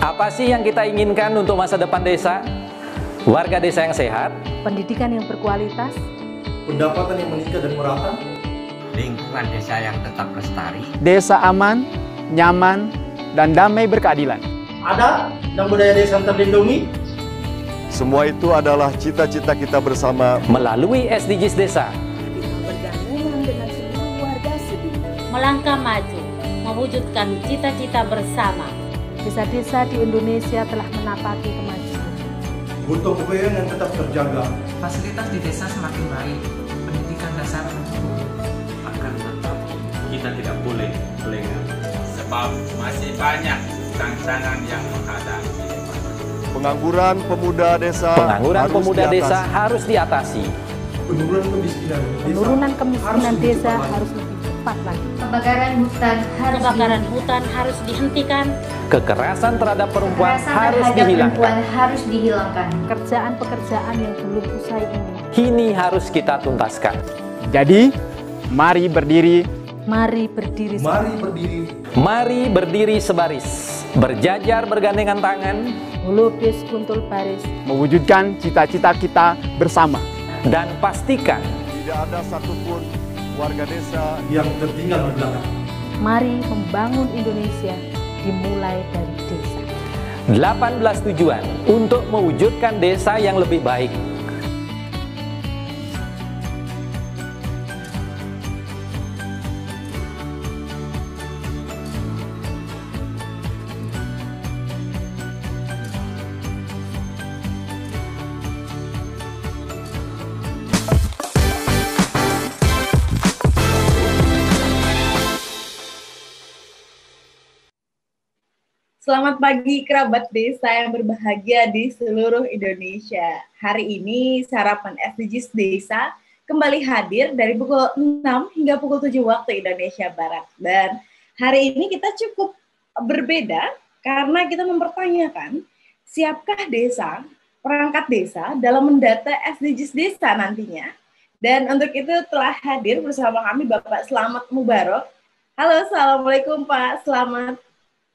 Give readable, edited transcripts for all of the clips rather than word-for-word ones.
Apa sih yang kita inginkan untuk masa depan desa? Warga desa yang sehat, pendidikan yang berkualitas, pendapatan yang meningkat dan merata, lingkungan desa yang tetap lestari, desa aman, nyaman, dan damai berkeadilan. adat dan budaya desa yang terlindungi. Semua itu adalah cita-cita kita bersama melalui SDGs Desa. bergandengan dengan seluruh warga sipil. Melangkah maju, mewujudkan cita-cita bersama. Desa-desa di Indonesia telah menapaki kemajuan. Gotong royong yang tetap terjaga. Fasilitas di desa semakin baik, pendidikan dasar mencukupi. Akan tetap kita tidak boleh lengah, sebab masih banyak tantangan yang menghadapi. pengangguran pemuda desa. Pengangguran pemuda desa harus diatasi. Penurunan kemiskinan desa harus lebih cepat lagi. Kebakaran hutan harus dihentikan. Kekerasan terhadap perempuan harus dihilangkan. Pekerjaan-pekerjaan yang belum usai ini Ini harus kita tuntaskan. Jadi, mari berdiri. Mari berdiri. Mari berdiri sebaris, berjajar bergandengan tangan, Melukis kuntul baris, Mewujudkan cita-cita kita bersama. dan pastikan Tidak ada satupun warga desa yang tertinggal di belakang. mari membangun Indonesia dimulai dari desa. 18 tujuan untuk mewujudkan desa yang lebih baik. Selamat pagi kerabat desa yang berbahagia di seluruh Indonesia. Hari ini sarapan SDGs Desa kembali hadir dari pukul 6 hingga pukul 7 waktu Indonesia Barat. Dan hari ini kita cukup berbeda karena kita mempertanyakan siapkah desa, perangkat desa dalam mendata SDGs Desa nantinya. Dan untuk itu telah hadir bersama kami Bapak Slamet Mubarok. Halo, Assalamualaikum Pak Slamet.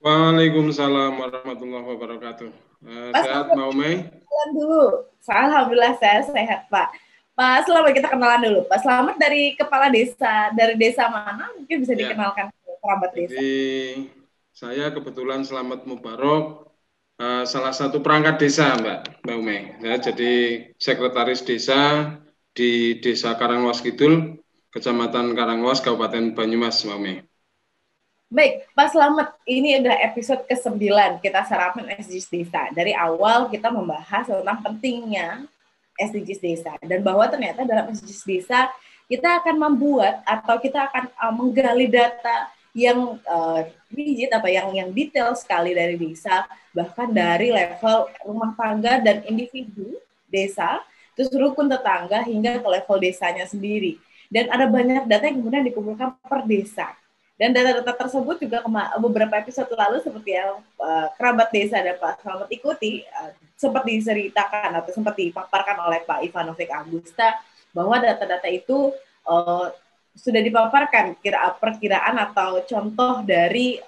Waalaikumsalam warahmatullahi wabarakatuh. Sehat Mbak Umay? Kenalan dulu. Alhamdulillah saya sehat Pak. Pak Slamet, kita kenalan dulu. Pak Slamet dari kepala desa, dari desa mana? Mungkin bisa dikenalkan ke kerabat desa. Jadi saya kebetulan Slamet Mubarok, salah satu perangkat desa Mbak Umay. Saya jadi sekretaris desa di Desa Karangwas Kidul, Kecamatan Karangwas, Kabupaten Banyumas, Mbak Umay. Baik, Pak Slamet, ini udah episode ke-9 kita sarapan SDGs Desa. Dari awal kita membahas tentang pentingnya SDGs Desa. Dan bahwa ternyata dalam SDGs Desa kita akan membuat atau kita akan menggali data yang rigid atau yang detail sekali dari desa. Bahkan dari level rumah tangga dan individu desa, terus rukun tetangga hingga ke level desanya sendiri. Dan ada banyak data yang kemudian dikumpulkan per desa. Dan data-data tersebut juga beberapa episode lalu seperti yang kerabat desa dan Pak Slamet ikuti, sempat diceritakan atau sempat dipaparkan oleh Pak Ivanovic Agusta, bahwa data-data itu sudah dipaparkan perkiraan atau contoh dari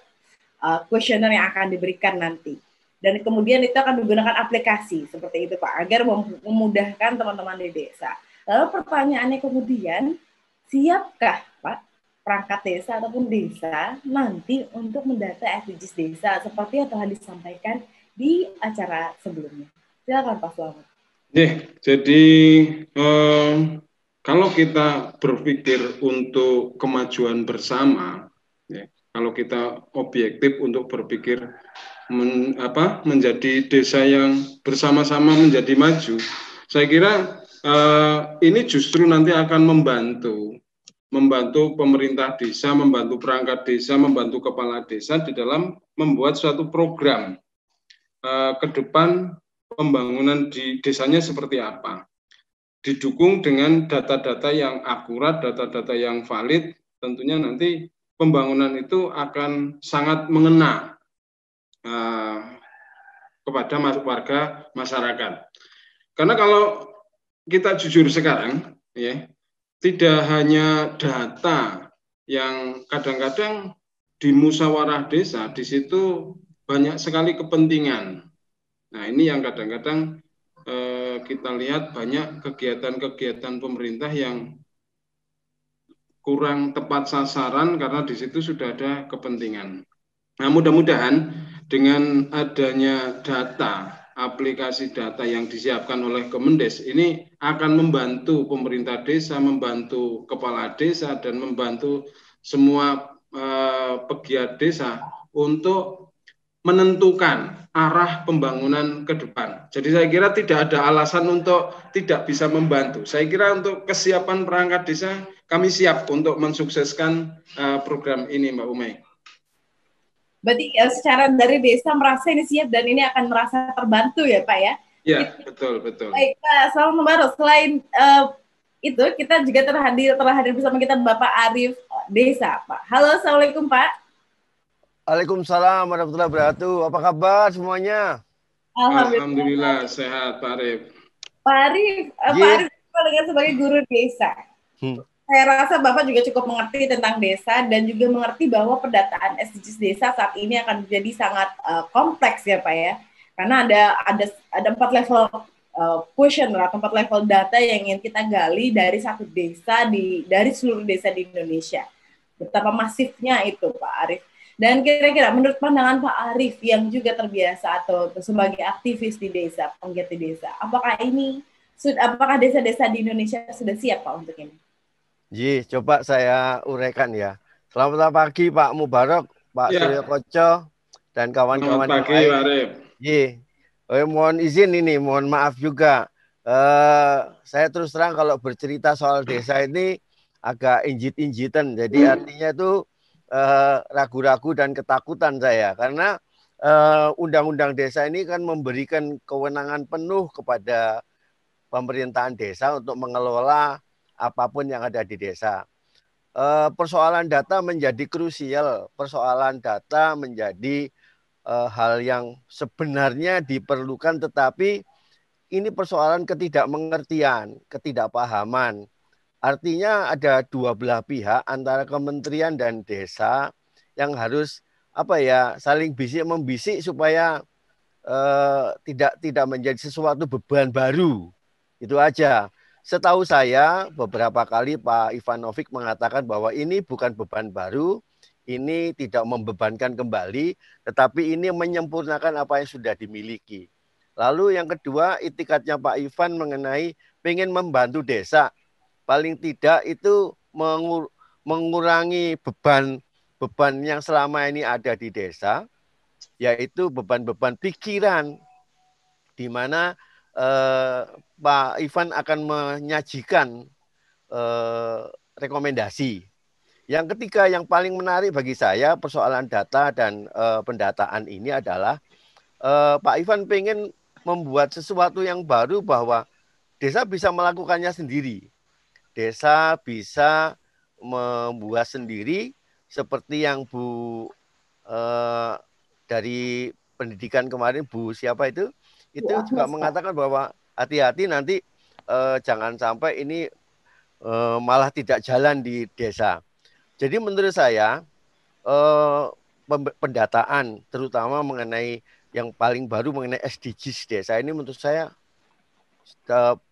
kuesioner yang akan diberikan nanti. Dan kemudian itu akan digunakan aplikasi, seperti itu Pak, agar memudahkan teman-teman di desa. Lalu pertanyaannya kemudian, siapkah Pak perangkat desa ataupun desa nanti untuk mendata SDGs Desa seperti yang telah disampaikan di acara sebelumnya? Silakan Pak Slamet. Jadi kalau kita berpikir untuk kemajuan bersama, kalau kita objektif untuk berpikir menjadi desa yang bersama-sama menjadi maju, saya kira ini justru nanti akan membantu pemerintah desa, membantu perangkat desa, membantu kepala desa di dalam membuat suatu program ke depan pembangunan di desanya seperti apa. Didukung dengan data-data yang akurat, data-data yang valid, tentunya nanti pembangunan itu akan sangat mengena kepada warga masyarakat. Karena kalau kita jujur sekarang, ya, tidak hanya data yang kadang-kadang di musyawarah desa, di situ banyak sekali kepentingan. Nah, ini yang kadang-kadang kita lihat banyak kegiatan-kegiatan pemerintah yang kurang tepat sasaran karena di situ sudah ada kepentingan. Nah, mudah-mudahan dengan adanya data, aplikasi data yang disiapkan oleh Kemendes ini akan membantu pemerintah desa, membantu kepala desa, dan membantu semua pegiat desa untuk menentukan arah pembangunan ke depan. Jadi saya kira tidak ada alasan untuk tidak bisa membantu. Saya kira untuk kesiapan perangkat desa, kami siap untuk mensukseskan program ini, Mbak Umay. Berarti secara dari desa merasa ini siap dan ini akan merasa terbantu ya Pak ya? Ya, betul. Baik Pak, selamat Mubarak. Selain itu, kita juga terhadir bersama kita Bapak Arif Desa, Pak. Halo, Assalamualaikum Pak. Waalaikumsalam warahmatullahi wabarakatuh. Apa kabar semuanya? Alhamdulillah sehat Pak Arif. Pak Arif dengan sebagai guru desa. Saya rasa Bapak juga cukup mengerti tentang desa dan juga mengerti bahwa pendataan SDGs desa saat ini akan menjadi sangat kompleks ya Pak ya. Karena ada 4 level question atau 4 level data yang ingin kita gali dari satu desa dari seluruh desa di Indonesia. Betapa masifnya itu Pak Arif. Dan kira-kira menurut pandangan Pak Arif yang juga terbiasa atau sebagai aktivis di desa, penggiat di desa, apakah desa-desa di Indonesia sudah siap Pak untuk ini? Ji, coba saya uraikan ya. Selamat pagi Pak Mubarak, Pak Suryo Koco, dan kawan-kawan. Selamat pagi Pak Arif. Ji, mohon izin ini, mohon maaf juga. Saya terus terang kalau bercerita soal desa ini agak injit-injitan. Jadi artinya itu ragu-ragu dan ketakutan saya. Karena undang-undang desa ini kan memberikan kewenangan penuh kepada pemerintahan desa untuk mengelola apapun yang ada di desa. Persoalan data menjadi krusial. Persoalan data menjadi hal yang sebenarnya diperlukan, tetapi ini persoalan ketidakmengertian, ketidakpahaman. Artinya ada dua belah pihak antara kementerian dan desa yang harus saling bisik-membisik supaya tidak menjadi sesuatu beban baru. Itu aja. Setahu saya beberapa kali Pak Ivanovic mengatakan bahwa ini bukan beban baru, ini tidak membebankan kembali, tetapi ini menyempurnakan apa yang sudah dimiliki. Lalu yang kedua, itikadnya Pak Ivan mengenai pengen membantu desa. Paling tidak itu mengurangi beban yang selama ini ada di desa, yaitu beban-beban pikiran, di mana Pak Ivan akan menyajikan rekomendasi. Yang ketiga yang paling menarik bagi saya persoalan data dan pendataan ini adalah Pak Ivan pengen membuat sesuatu yang baru bahwa desa bisa melakukannya sendiri. Desa bisa membuat sendiri seperti yang Bu dari pendidikan kemarin, Bu siapa itu juga mengatakan bahwa hati-hati nanti jangan sampai ini malah tidak jalan di desa. Jadi menurut saya pendataan terutama mengenai yang paling baru mengenai SDGs desa ini menurut saya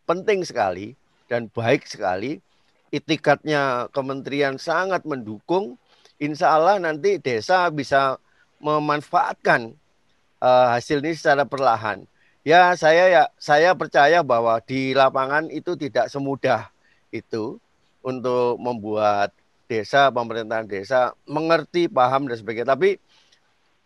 penting sekali dan baik sekali. Itikadnya kementerian sangat mendukung. Insya Allah nanti desa bisa memanfaatkan hasil ini secara perlahan. Ya saya percaya bahwa di lapangan itu tidak semudah itu untuk membuat desa, pemerintahan desa mengerti, paham dan sebagainya. Tapi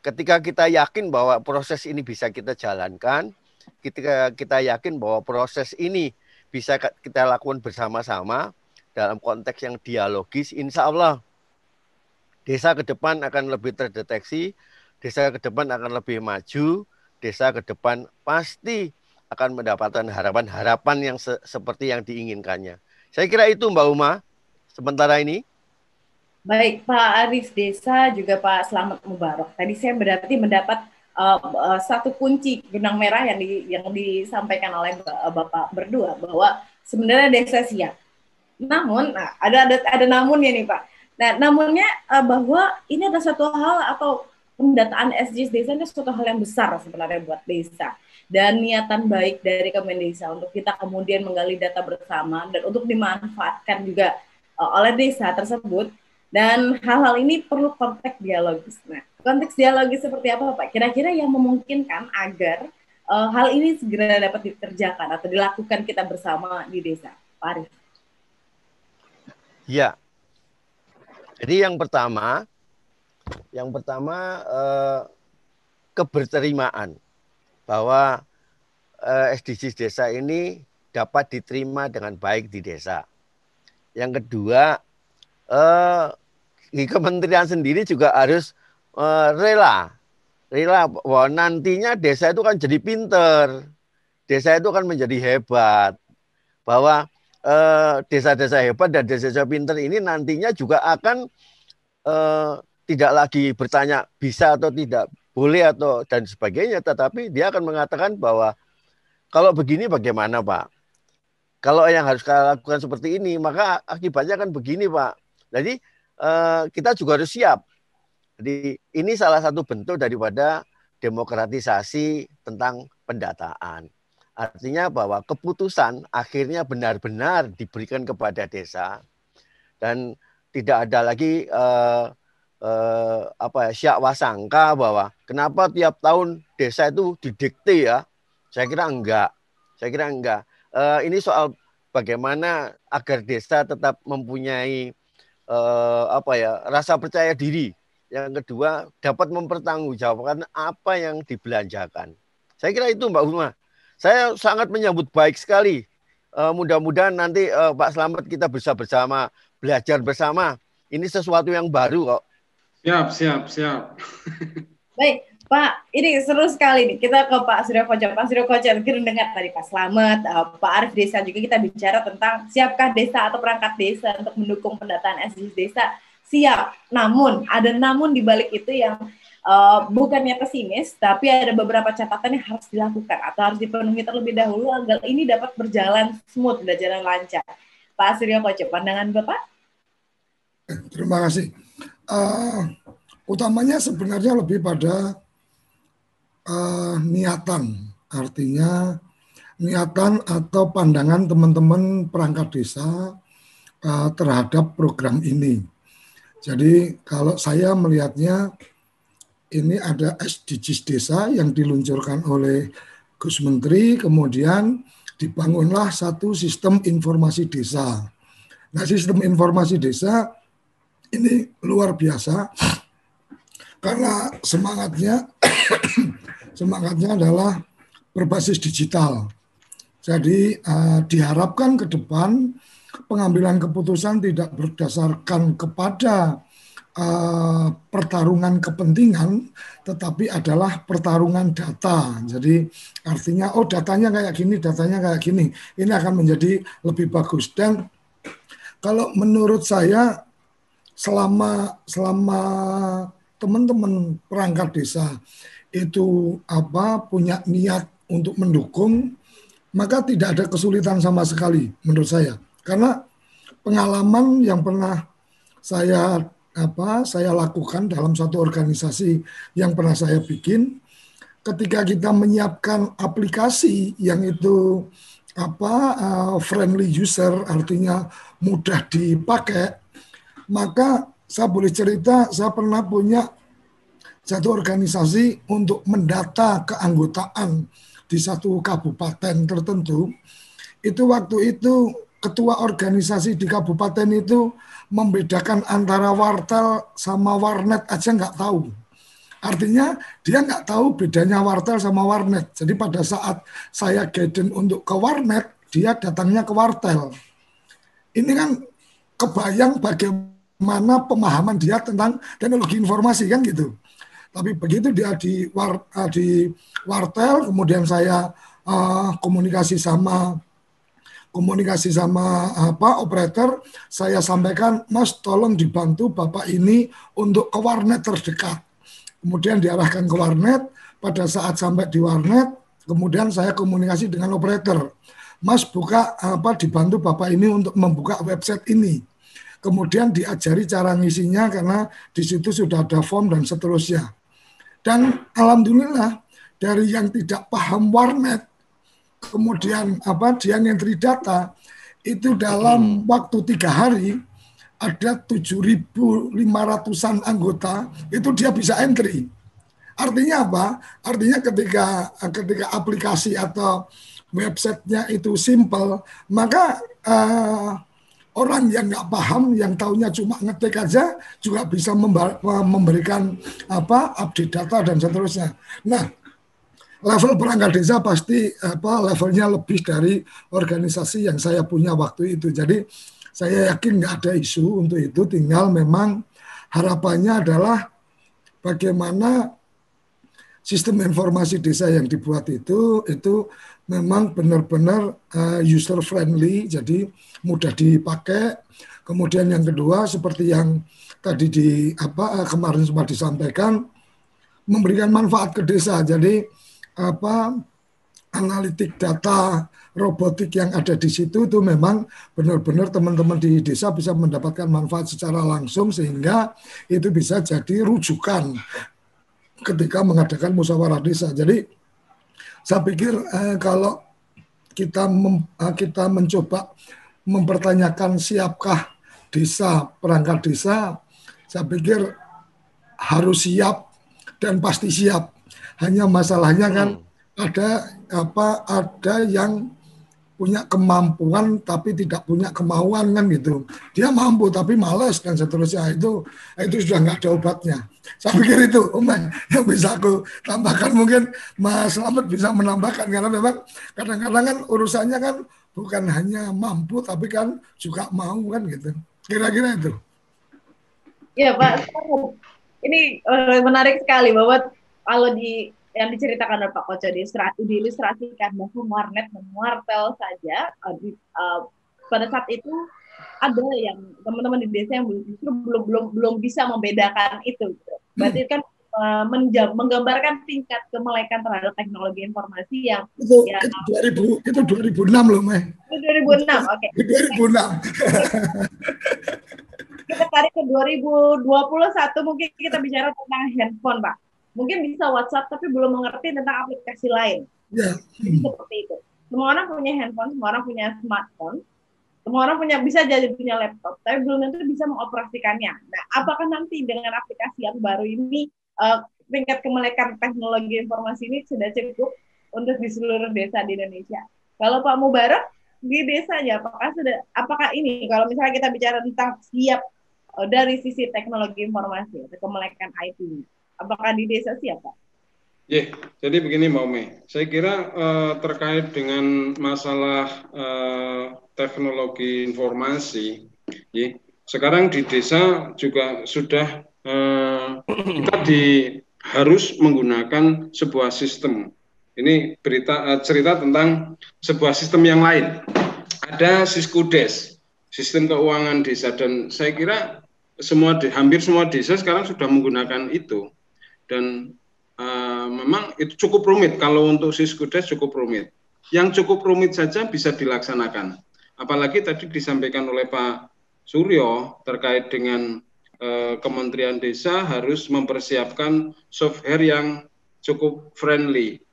ketika kita yakin bahwa proses ini bisa kita jalankan, ketika kita yakin bahwa proses ini bisa kita lakukan bersama-sama dalam konteks yang dialogis, insya Allah desa ke depan akan lebih terdeteksi, desa ke depan akan lebih maju, desa ke depan pasti akan mendapatkan harapan-harapan yang seperti yang diinginkannya. Saya kira itu Mbak Uma, sementara ini. Baik Pak Arif Desa, juga Pak Selamat Mubarak. Tadi saya berarti mendapat satu kunci benang merah yang disampaikan oleh Bapak berdua, bahwa sebenarnya desa siap. Namun, ada namunnya nih Pak. Nah, namunnya bahwa ini ada satu hal atau pendataan SDGs desa ini suatu hal yang besar sebenarnya buat desa. Dan niatan baik dari Kemendesa untuk kita kemudian menggali data bersama dan untuk dimanfaatkan juga oleh desa tersebut. Dan hal-hal ini perlu konteks dialogis. Nah, konteks dialogis seperti apa Pak? Kira-kira yang memungkinkan agar hal ini segera dapat dikerjakan atau dilakukan kita bersama di desa, Pak Arief? Ya, jadi yang pertama keberterimaan bahwa SDGs desa ini dapat diterima dengan baik di desa. Yang kedua, di kementerian sendiri juga harus rela bahwa nantinya desa itu kan jadi pinter, desa itu kan menjadi hebat, bahwa desa-desa hebat dan desa-desa pinter ini nantinya juga akan tidak lagi bertanya bisa atau tidak boleh atau dan sebagainya, tetapi dia akan mengatakan bahwa kalau begini bagaimana Pak? Kalau yang harus kita lakukan seperti ini, maka akibatnya kan begini Pak. Jadi kita juga harus siap. Jadi ini salah satu bentuk daripada demokratisasi tentang pendataan. Artinya bahwa keputusan akhirnya benar-benar diberikan kepada desa dan tidak ada lagi syak wasangka bahwa kenapa tiap tahun desa itu didikte ya. Saya kira enggak. Ini soal bagaimana agar desa tetap mempunyai rasa percaya diri. Yang kedua dapat mempertanggungjawabkan apa yang dibelanjakan. Saya kira itu Mbak Huma. Saya sangat menyambut baik sekali. Mudah-mudahan nanti Pak Slamet kita bisa bersama belajar bersama. Ini sesuatu yang baru kok. Siap. Baik, Pak, ini seru sekali nih. Kita ke Pak Suryo Koco. Pak Suryo Koco, mungkin dengar tadi Pak Slamet, Pak Arief Desa juga kita bicara tentang siapkah desa atau perangkat desa untuk mendukung pendataan SDGs desa. Siap, namun ada namun di balik itu yang bukannya pesimis, tapi ada beberapa catatan yang harus dilakukan atau harus dipenuhi terlebih dahulu agar ini dapat berjalan smooth, berjalan lancar. Pak Suryo Koco, pandangan Bapak? Terima kasih. Utamanya sebenarnya lebih pada niatan, artinya niatan atau pandangan teman-teman perangkat desa terhadap program ini. Jadi kalau saya melihatnya ini ada SDGs desa yang diluncurkan oleh Gus Menteri, kemudian dibangunlah satu sistem informasi desa. Nah, sistem informasi desa ini luar biasa karena semangatnya adalah berbasis digital. Jadi diharapkan ke depan pengambilan keputusan tidak berdasarkan kepada pertarungan kepentingan, tetapi adalah pertarungan data. Jadi artinya datanya kayak gini, ini akan menjadi lebih bagus. Dan kalau menurut saya selama teman-teman perangkat desa itu punya niat untuk mendukung, maka tidak ada kesulitan sama sekali menurut saya. Karena pengalaman yang pernah saya lakukan dalam satu organisasi yang pernah saya bikin, ketika kita menyiapkan aplikasi yang itu friendly user, artinya mudah dipakai, maka saya boleh cerita, saya pernah punya satu organisasi untuk mendata keanggotaan di satu kabupaten tertentu. Itu waktu itu ketua organisasi di kabupaten itu membedakan antara wartel sama warnet aja nggak tahu. Artinya dia nggak tahu bedanya wartel sama warnet. Jadi pada saat saya guidance untuk ke warnet, dia datangnya ke wartel. Ini kan kebayang bagaimana pemahaman dia tentang teknologi informasi kan gitu. Tapi begitu dia di wartel, kemudian saya komunikasi sama operator, saya sampaikan, Mas tolong dibantu Bapak ini untuk ke warnet terdekat. Kemudian diarahkan ke warnet, pada saat sampai di warnet, kemudian saya komunikasi dengan operator. Mas dibantu Bapak ini untuk membuka website ini. Kemudian diajari cara ngisinya karena di situ sudah ada form dan seterusnya. Dan alhamdulillah dari yang tidak paham warnet, kemudian dia ngentri data, itu dalam waktu 3 hari ada 7.500-an anggota, itu dia bisa entry. Artinya apa? Artinya ketika aplikasi atau websitenya itu simple, maka orang yang nggak paham, yang taunya cuma ngetik aja, juga bisa memberikan update data dan seterusnya. Nah, level perangkat desa pasti levelnya lebih dari organisasi yang saya punya waktu itu. Jadi saya yakin nggak ada isu untuk itu. Tinggal memang harapannya adalah bagaimana sistem informasi desa yang dibuat itu memang benar-benar user friendly, jadi mudah dipakai. Kemudian yang kedua seperti yang tadi kemarin sempat disampaikan, memberikan manfaat ke desa. Jadi analitik data robotik yang ada di situ itu memang benar-benar teman-teman di desa bisa mendapatkan manfaat secara langsung, sehingga itu bisa jadi rujukan ketika mengadakan musyawarah desa. Jadi saya pikir kalau kita mencoba mempertanyakan siapkah desa, perangkat desa, saya pikir harus siap dan pasti siap. Hanya masalahnya kan ada yang punya kemampuan tapi tidak punya kemauan kan gitu. Dia mampu tapi malas dan seterusnya, itu sudah nggak ada obatnya. Saya pikir itu yang bisa aku tambahkan. Mungkin Mas Slamet bisa menambahkan, karena memang kadang-kadang kan urusannya kan bukan hanya mampu tapi kan juga mau kan gitu. Kira-kira itu. Ya Pak, ini menarik sekali bahwa kalau yang diceritakan oleh Pak Koco diilustrasikan bahwa warnet dan wartel saja pada saat itu ada yang teman-teman di desa yang justru belum bisa membedakan itu. Berarti kan menggambarkan tingkat kemelekan terhadap teknologi informasi yang itu 2006 loh, Meh. Itu 2006, oke. 2006. Kita tarik ke 2021, mungkin kita bicara tentang handphone, Pak. Mungkin bisa WhatsApp tapi belum mengerti tentang aplikasi lain. Yeah. Seperti itu. Semua orang punya handphone, semua orang punya smartphone, semua orang bisa jadi punya laptop, tapi belum tentu bisa mengoperasikannya. Nah, apakah nanti dengan aplikasi yang baru ini tingkat kemelekan teknologi informasi ini sudah cukup untuk di seluruh desa di Indonesia? Kalau Pak Mubarak di desanya, apakah ini kalau misalnya kita bicara tentang siap dari sisi teknologi informasi atau kemelekan IT ini? Apakah di desa siapa? Jadi begini Mbak Ume, saya kira terkait dengan masalah teknologi informasi, sekarang di desa juga sudah kita harus menggunakan sebuah sistem. Ini cerita tentang sebuah sistem yang lain. Ada Siskudes, sistem keuangan desa, dan saya kira hampir semua desa sekarang sudah menggunakan itu. Dan memang itu cukup rumit. Kalau untuk Siskudes cukup rumit. Yang cukup rumit saja bisa dilaksanakan. Apalagi tadi disampaikan oleh Pak Suryo terkait dengan Kementerian Desa harus mempersiapkan software yang cukup friendly.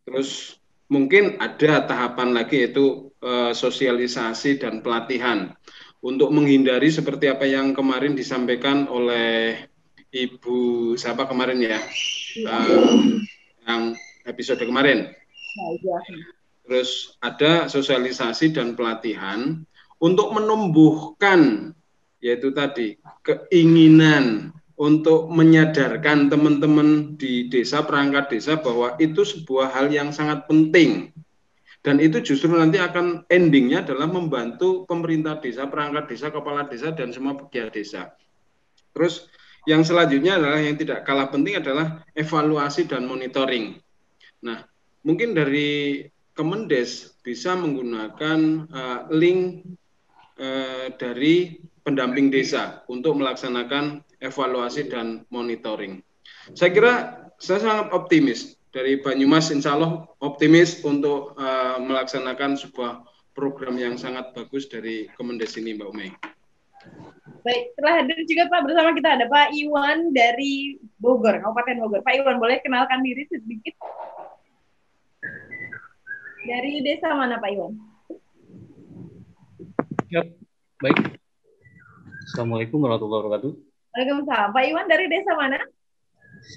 Terus mungkin ada tahapan lagi, yaitu sosialisasi dan pelatihan untuk menghindari seperti apa yang kemarin disampaikan oleh Ibu siapa kemarin ya, yang episode kemarin. Terus ada sosialisasi dan pelatihan untuk menumbuhkan, yaitu tadi keinginan untuk menyadarkan teman-teman di desa, perangkat desa, bahwa itu sebuah hal yang sangat penting. Dan itu justru nanti akan endingnya adalah membantu pemerintah desa, perangkat desa, kepala desa, dan semua pegiat desa. Terus yang selanjutnya adalah yang tidak kalah penting adalah evaluasi dan monitoring. Nah, mungkin dari Kemendes bisa menggunakan link dari pendamping desa untuk melaksanakan evaluasi dan monitoring. Saya kira saya sangat optimis dari Banyumas, insya Allah optimis untuk melaksanakan sebuah program yang sangat bagus dari Kemendes ini, Mbak Umay. Baik, telah hadir juga Pak, bersama kita ada Pak Iwan dari Bogor, Kabupaten Bogor. Pak Iwan, boleh kenalkan diri sedikit? Dari desa mana Pak Iwan? Yap, baik. Assalamualaikum warahmatullahi wabarakatuh. Waalaikumsalam. Pak Iwan dari desa mana?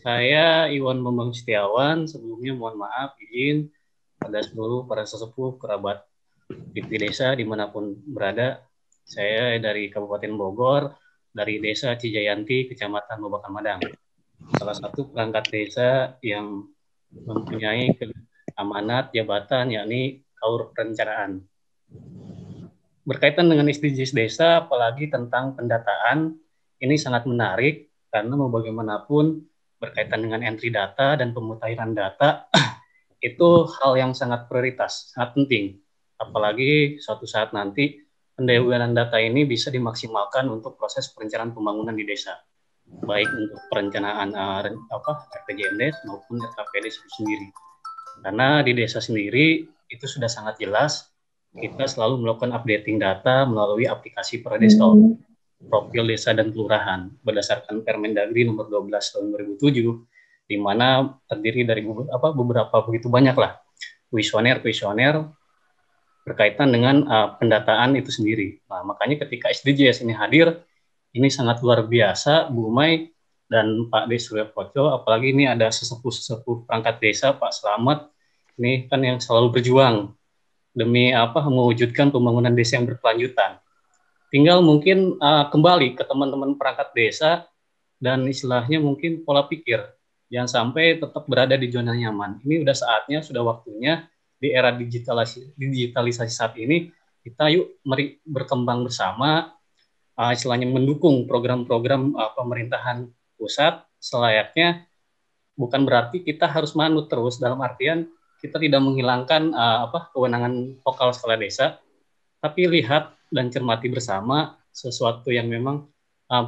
Saya Iwan Bambang Setiawan. Sebelumnya mohon maaf, izin pada seluruh para sesepuh, kerabat di desa dimanapun berada. Saya dari Kabupaten Bogor, dari Desa Cijayanti, Kecamatan Babakan Madang. Salah satu perangkat desa yang mempunyai amanat jabatan, yakni KAUR Perencanaan. Berkaitan dengan SDGs desa, apalagi tentang pendataan, ini sangat menarik karena mau bagaimanapun berkaitan dengan entry data dan pemutahiran data, itu hal yang sangat prioritas, sangat penting. Apalagi suatu saat nanti pendayagunaan data ini bisa dimaksimalkan untuk proses perencanaan pembangunan di desa, baik untuk perencanaan RPJMD maupun RKPD itu sendiri. Karena di desa sendiri itu sudah sangat jelas, kita selalu melakukan updating data melalui aplikasi Perdesol, profil desa dan kelurahan berdasarkan Permendagri nomor 12 tahun 2007, di mana terdiri dari beberapa begitu banyak lah kuesioner berkaitan dengan pendataan itu sendiri. Nah, makanya ketika SDGs ini hadir, ini sangat luar biasa, Bu Mai dan Pak D. Surya Koco, apalagi ini ada sesepuh-sesepuh perangkat desa, Pak Slamet, ini kan yang selalu berjuang demi mewujudkan pembangunan desa yang berkelanjutan. Tinggal mungkin kembali ke teman-teman perangkat desa dan istilahnya mungkin pola pikir, jangan sampai tetap berada di zona nyaman. Ini udah saatnya, sudah waktunya di era digitalisasi saat ini, kita yuk mari berkembang bersama, istilahnya mendukung program-program pemerintahan pusat selayaknya. Bukan berarti kita harus manut terus, dalam artian kita tidak menghilangkan kewenangan vokal kepala desa, tapi lihat dan cermati bersama sesuatu yang memang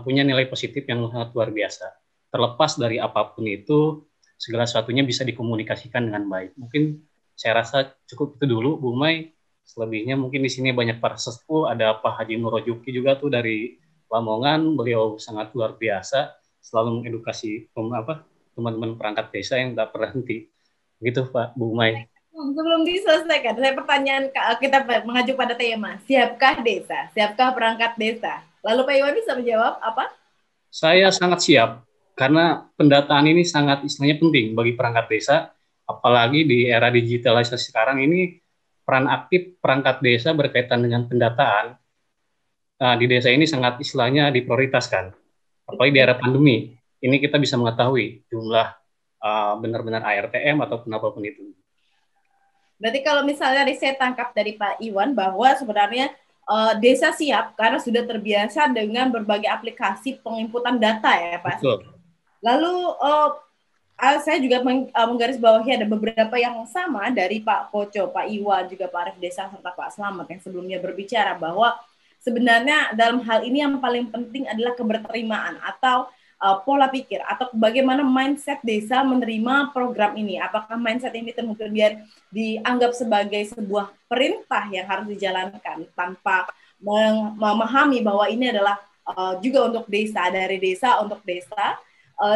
punya nilai positif yang sangat luar biasa. Terlepas dari apapun itu, segala sesuatunya bisa dikomunikasikan dengan baik. Mungkin saya rasa cukup itu dulu, Bu Mai. Selebihnya mungkin di sini banyak para sesepuh, ada Pak Haji Nurojuki juga tuh dari Lamongan, beliau sangat luar biasa, selalu mengedukasi teman-teman perangkat desa yang tak pernah henti. Begitu Pak, Bu Mai. Sebelum diselesaikan, saya pertanyaan kita mengacu pada tema, siapkah desa, siapkah perangkat desa? Lalu Pak Iwan bisa menjawab apa? Saya sangat siap, karena pendataan ini sangat istilahnya penting bagi perangkat desa, apalagi di era digitalisasi sekarang ini, peran aktif perangkat desa berkaitan dengan pendataan di desa ini sangat istilahnya diprioritaskan. Apalagi di era pandemi, ini kita bisa mengetahui jumlah benar-benar ARTM ataupun apapun itu. Berarti kalau misalnya saya tangkap dari Pak Iwan bahwa sebenarnya desa siap karena sudah terbiasa dengan berbagai aplikasi penginputan data ya Pak. Betul. Lalu saya juga menggarisbawahi ada beberapa yang sama dari Pak Koco, Pak Iwan, juga Pak Arif Desa, serta Pak Slamet yang sebelumnya berbicara bahwa sebenarnya dalam hal ini yang paling penting adalah keberterimaan atau pola pikir atau bagaimana mindset desa menerima program ini. Apakah mindset ini kemudian dianggap sebagai sebuah perintah yang harus dijalankan tanpa memahami bahwa ini adalah juga untuk desa, dari desa untuk desa,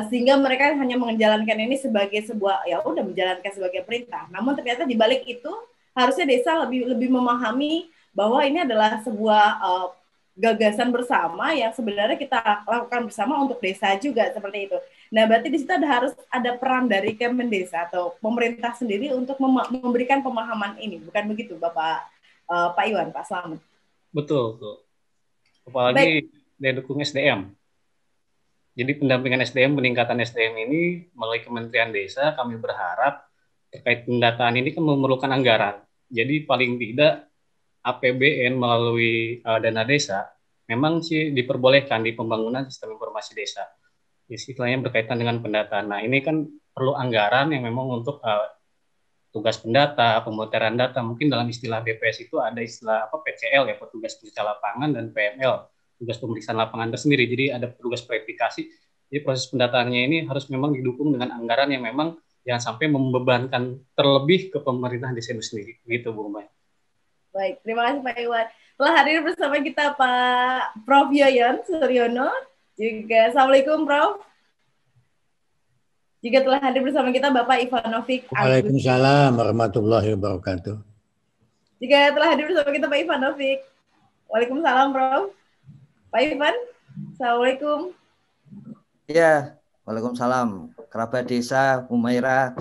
sehingga mereka hanya menjalankan ini sebagai sebuah menjalankan sebagai perintah. Namun ternyata di balik itu harusnya desa lebih memahami bahwa ini adalah sebuah gagasan bersama yang sebenarnya kita lakukan bersama untuk desa juga seperti itu. Nah, berarti di situ harus ada peran dari Kemendesa atau pemerintah sendiri untuk memberikan pemahaman ini, bukan begitu, Bapak Pak Iwan, Pak Slamet? Betul. Apalagi dari dukung SDM. Jadi pendampingan SDM, peningkatan SDM ini melalui Kementerian Desa, kami berharap terkait pendataan ini kan memerlukan anggaran. Jadi paling tidak APBN melalui dana desa memang sih diperbolehkan di pembangunan sistem informasi desa. Istilahnya berkaitan dengan pendataan. Nah ini kan perlu anggaran yang memang untuk tugas pendata, pemutaran data. Mungkin dalam istilah BPS itu ada istilah PCL ya, petugas penelitian lapangan, dan PML, tugas pemeriksaan lapangan tersendiri. Jadi ada petugas verifikasi. Jadi proses pendataannya ini harus memang didukung dengan anggaran yang memang jangan sampai membebankan terlebih ke pemerintah desa itu sendiri. Gitu Bu Mai. Baik, terima kasih Pak Iwan. telah hadir bersama kita Pak Prof. Yoyon Suryono. Juga Assalamualaikum Prof. Juga telah hadir bersama kita Bapak Ivanovic. Waalaikumsalam warahmatullahi wabarakatuh. Juga telah hadir bersama kita Pak Ivanovic. Waalaikumsalam Prof. Pak Ivan, Assalamualaikum. Ya, waalaikumsalam. Kerabat desa Humaira,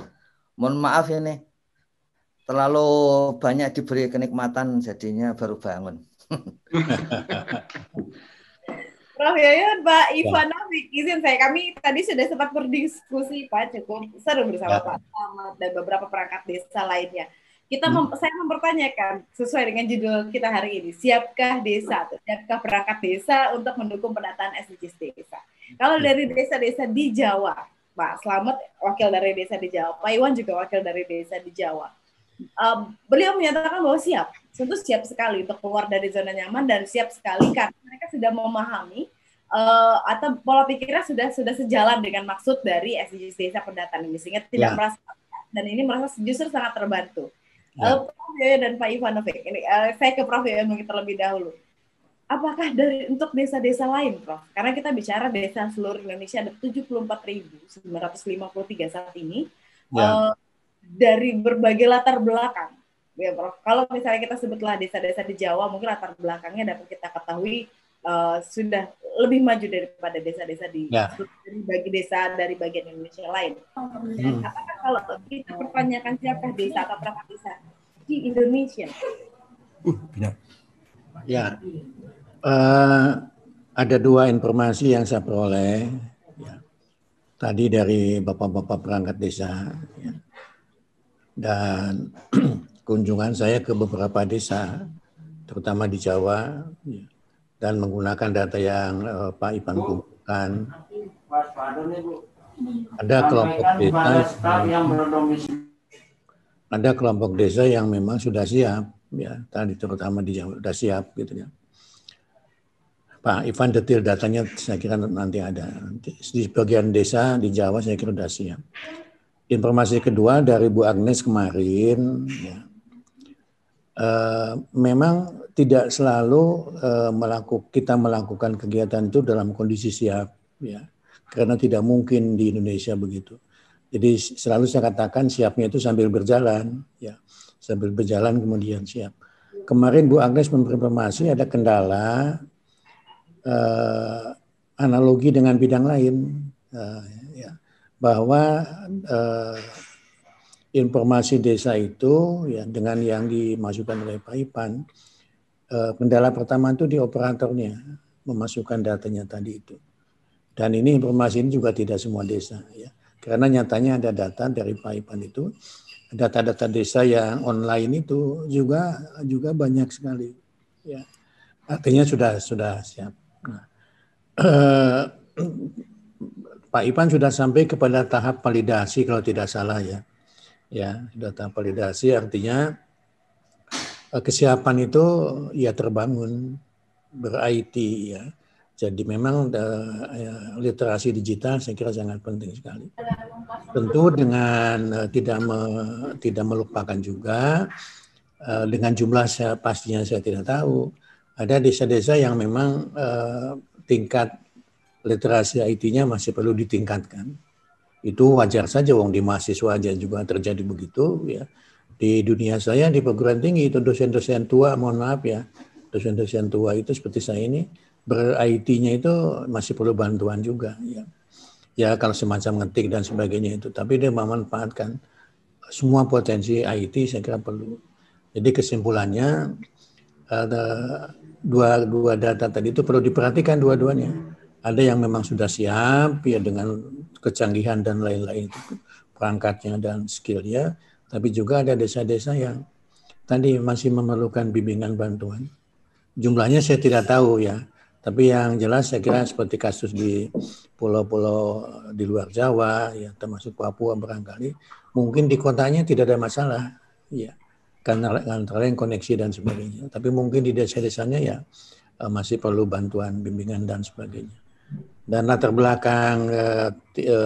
mohon maaf ini terlalu banyak diberi kenikmatan jadinya baru bangun. Prof. Yoyon, Pak Ivanovic, izin kami tadi sudah sempat berdiskusi Pak, cukup seru bersama Pak Slamet dan beberapa perangkat desa lainnya. Saya mempertanyakan sesuai dengan judul kita hari ini, siapkah perangkat desa untuk mendukung penataan SDGs desa? Kalau dari desa-desa di Jawa, Pak Slamet wakil dari desa di Jawa, Pak Iwan juga wakil dari desa di Jawa. Beliau menyatakan bahwa tentu siap sekali untuk keluar dari zona nyaman dan siap sekali karena mereka sudah memahami atau pola pikirnya sudah sejalan dengan maksud dari SDGs desa pendataan ini sehingga tidak merasa, dan ini merasa justru sangat terbantu. Prof. Yoyon dan Pak Ivanovic, ini saya ke Prof. Yoyon mungkin terlebih dahulu. Apakah untuk desa-desa lain, Prof? Karena kita bicara desa seluruh Indonesia ada 74.953 saat ini dari berbagai latar belakang. Ya, Prof. Kalau misalnya kita sebutlah desa-desa di Jawa, mungkin latar belakangnya dapat kita ketahui sudah lebih maju daripada desa-desa dari bagian Indonesia lain. Apakah kalau kita pertanyakan siapkah desa atau perangkat desa di Indonesia? Ya, ada dua informasi yang saya peroleh tadi dari bapak-bapak perangkat desa dan kunjungan saya ke beberapa desa, terutama di Jawa. Dan menggunakan data yang Pak Ivan kumpulkan, ada kelompok desa yang memang sudah siap, ya tadi terutama di Jawa sudah siap gitu ya. Pak Ivan detail datanya saya kira nanti ada. Di bagian desa di Jawa saya kira sudah siap. Informasi kedua dari Bu Agnes kemarin, ya, memang tidak selalu kita melakukan kegiatan itu dalam kondisi siap, ya, karena tidak mungkin di Indonesia begitu. Jadi selalu saya katakan siapnya itu sambil berjalan, ya, sambil berjalan kemudian siap. Kemarin Bu Agnes memberi informasi ada kendala analogi dengan bidang lain, ya, bahwa informasi desa itu ya dengan yang dimasukkan oleh Pak Ivan, kendala pertama itu di operatornya memasukkan datanya tadi itu. Dan ini informasi ini juga tidak semua desa ya. Karena nyatanya ada data dari Pak Ivan itu, data-data desa yang online itu juga banyak sekali ya. Artinya sudah siap. Nah, Pak Ivan sudah sampai kepada tahap validasi kalau tidak salah ya. Ya, sudah tahap validasi artinya kesiapan itu ya terbangun ber-IT ya. Jadi memang literasi digital saya kira sangat penting sekali. Tentu dengan tidak melupakan juga dengan jumlah pastinya saya tidak tahu. Ada desa-desa yang memang tingkat literasi IT-nya masih perlu ditingkatkan. Itu wajar saja, wong di mahasiswa aja juga terjadi begitu ya. Di dunia saya di perguruan tinggi itu dosen-dosen tua, mohon maaf ya, dosen-dosen tua itu seperti saya ini ber-IT-nya itu masih perlu bantuan juga ya. Ya kalau semacam ngetik dan sebagainya itu, tapi dia memanfaatkan semua potensi IT saya kira perlu. Jadi kesimpulannya ada dua data tadi itu perlu diperhatikan dua-duanya. Ada yang memang sudah siap ya dengan kecanggihan dan lain-lain itu perangkatnya dan skillnya, tapi juga ada desa-desa yang tadi masih memerlukan bimbingan bantuan. Jumlahnya saya tidak tahu ya, tapi yang jelas saya kira seperti kasus di pulau-pulau di luar Jawa ya, termasuk Papua barangkali, mungkin di kotanya tidak ada masalah ya, karena antara yang koneksi dan sebagainya. Tapi mungkin di desa-desanya ya masih perlu bantuan bimbingan dan sebagainya. Dan latar belakang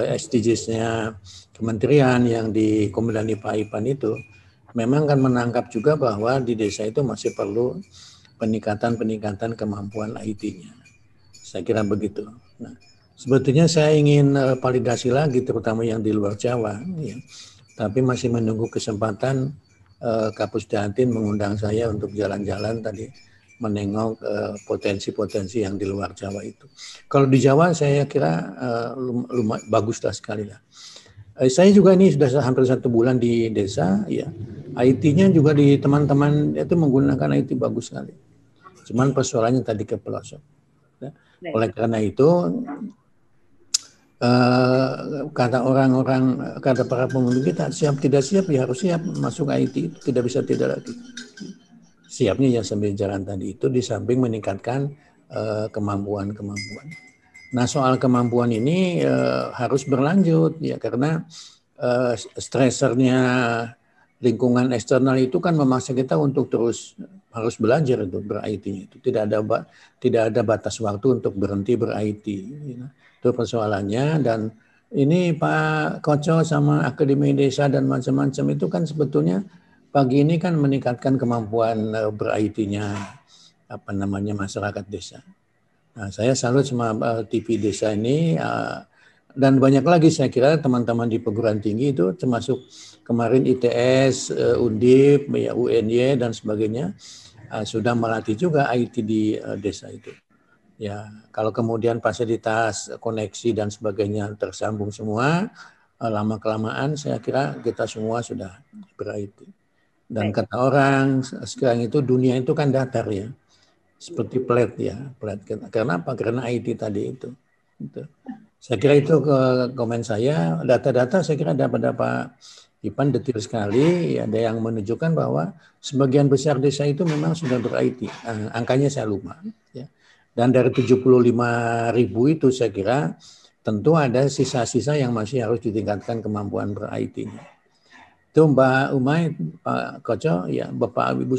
SDGs-nya kementerian yang dikomandani Pak Ivan itu memang kan menangkap juga bahwa di desa itu masih perlu peningkatan kemampuan IT-nya. Saya kira begitu. Nah, sebetulnya saya ingin validasi lagi, terutama yang di luar Jawa, ya. Tapi masih menunggu kesempatan Kapus Datin mengundang saya untuk jalan-jalan tadi, menengok potensi-potensi yang di luar Jawa itu. Kalau di Jawa saya kira lumayan bagus sekali lah. Saya juga ini sudah hampir 1 bulan di desa, ya. IT-nya juga di teman-teman itu menggunakan IT bagus sekali. Cuman persoalannya tadi ke pelosok. Ya. Oleh karena itu, kata orang-orang, kata para pemimpin kita, siap tidak siap ya harus siap masuk IT itu, tidak bisa tidak lagi. Siapnya yang sambil jalan tadi itu di samping meningkatkan kemampuan-kemampuan. Nah, soal kemampuan ini harus berlanjut ya, karena stresernya lingkungan eksternal itu kan memaksa kita untuk terus harus belajar untuk ber-IT itu. Tidak ada batas waktu untuk berhenti ber-IT. Ya. Itu persoalannya, dan ini Pak Koco sama Akademi Desa dan macam-macam itu kan sebetulnya pagi ini kan meningkatkan kemampuan ber-IT-nya masyarakat desa. Nah, saya salut sama TV desa ini, dan banyak lagi saya kira teman-teman di perguruan tinggi itu, termasuk kemarin ITS, Undip, UNY dan sebagainya, sudah melatih juga IT di desa itu. Ya, kalau kemudian fasilitas koneksi dan sebagainya tersambung semua, lama-kelamaan saya kira kita semua sudah ber-IT. Dan kata orang sekarang itu dunia itu kan datar ya. Seperti flat ya, flat. Karena apa? Karena IT tadi itu. Saya kira itu komen saya. Data-data saya kira dapat Pak Ipan detil sekali. Ada yang menunjukkan bahwa sebagian besar desa itu memang sudah ber-IT. Angkanya saya lupa. Ya. Dan dari 75.000 itu saya kira tentu ada sisa-sisa yang masih harus ditingkatkan kemampuan ber-IT-nya. Itu Mbak Umay, Pak Koco, ya Bapak Ibu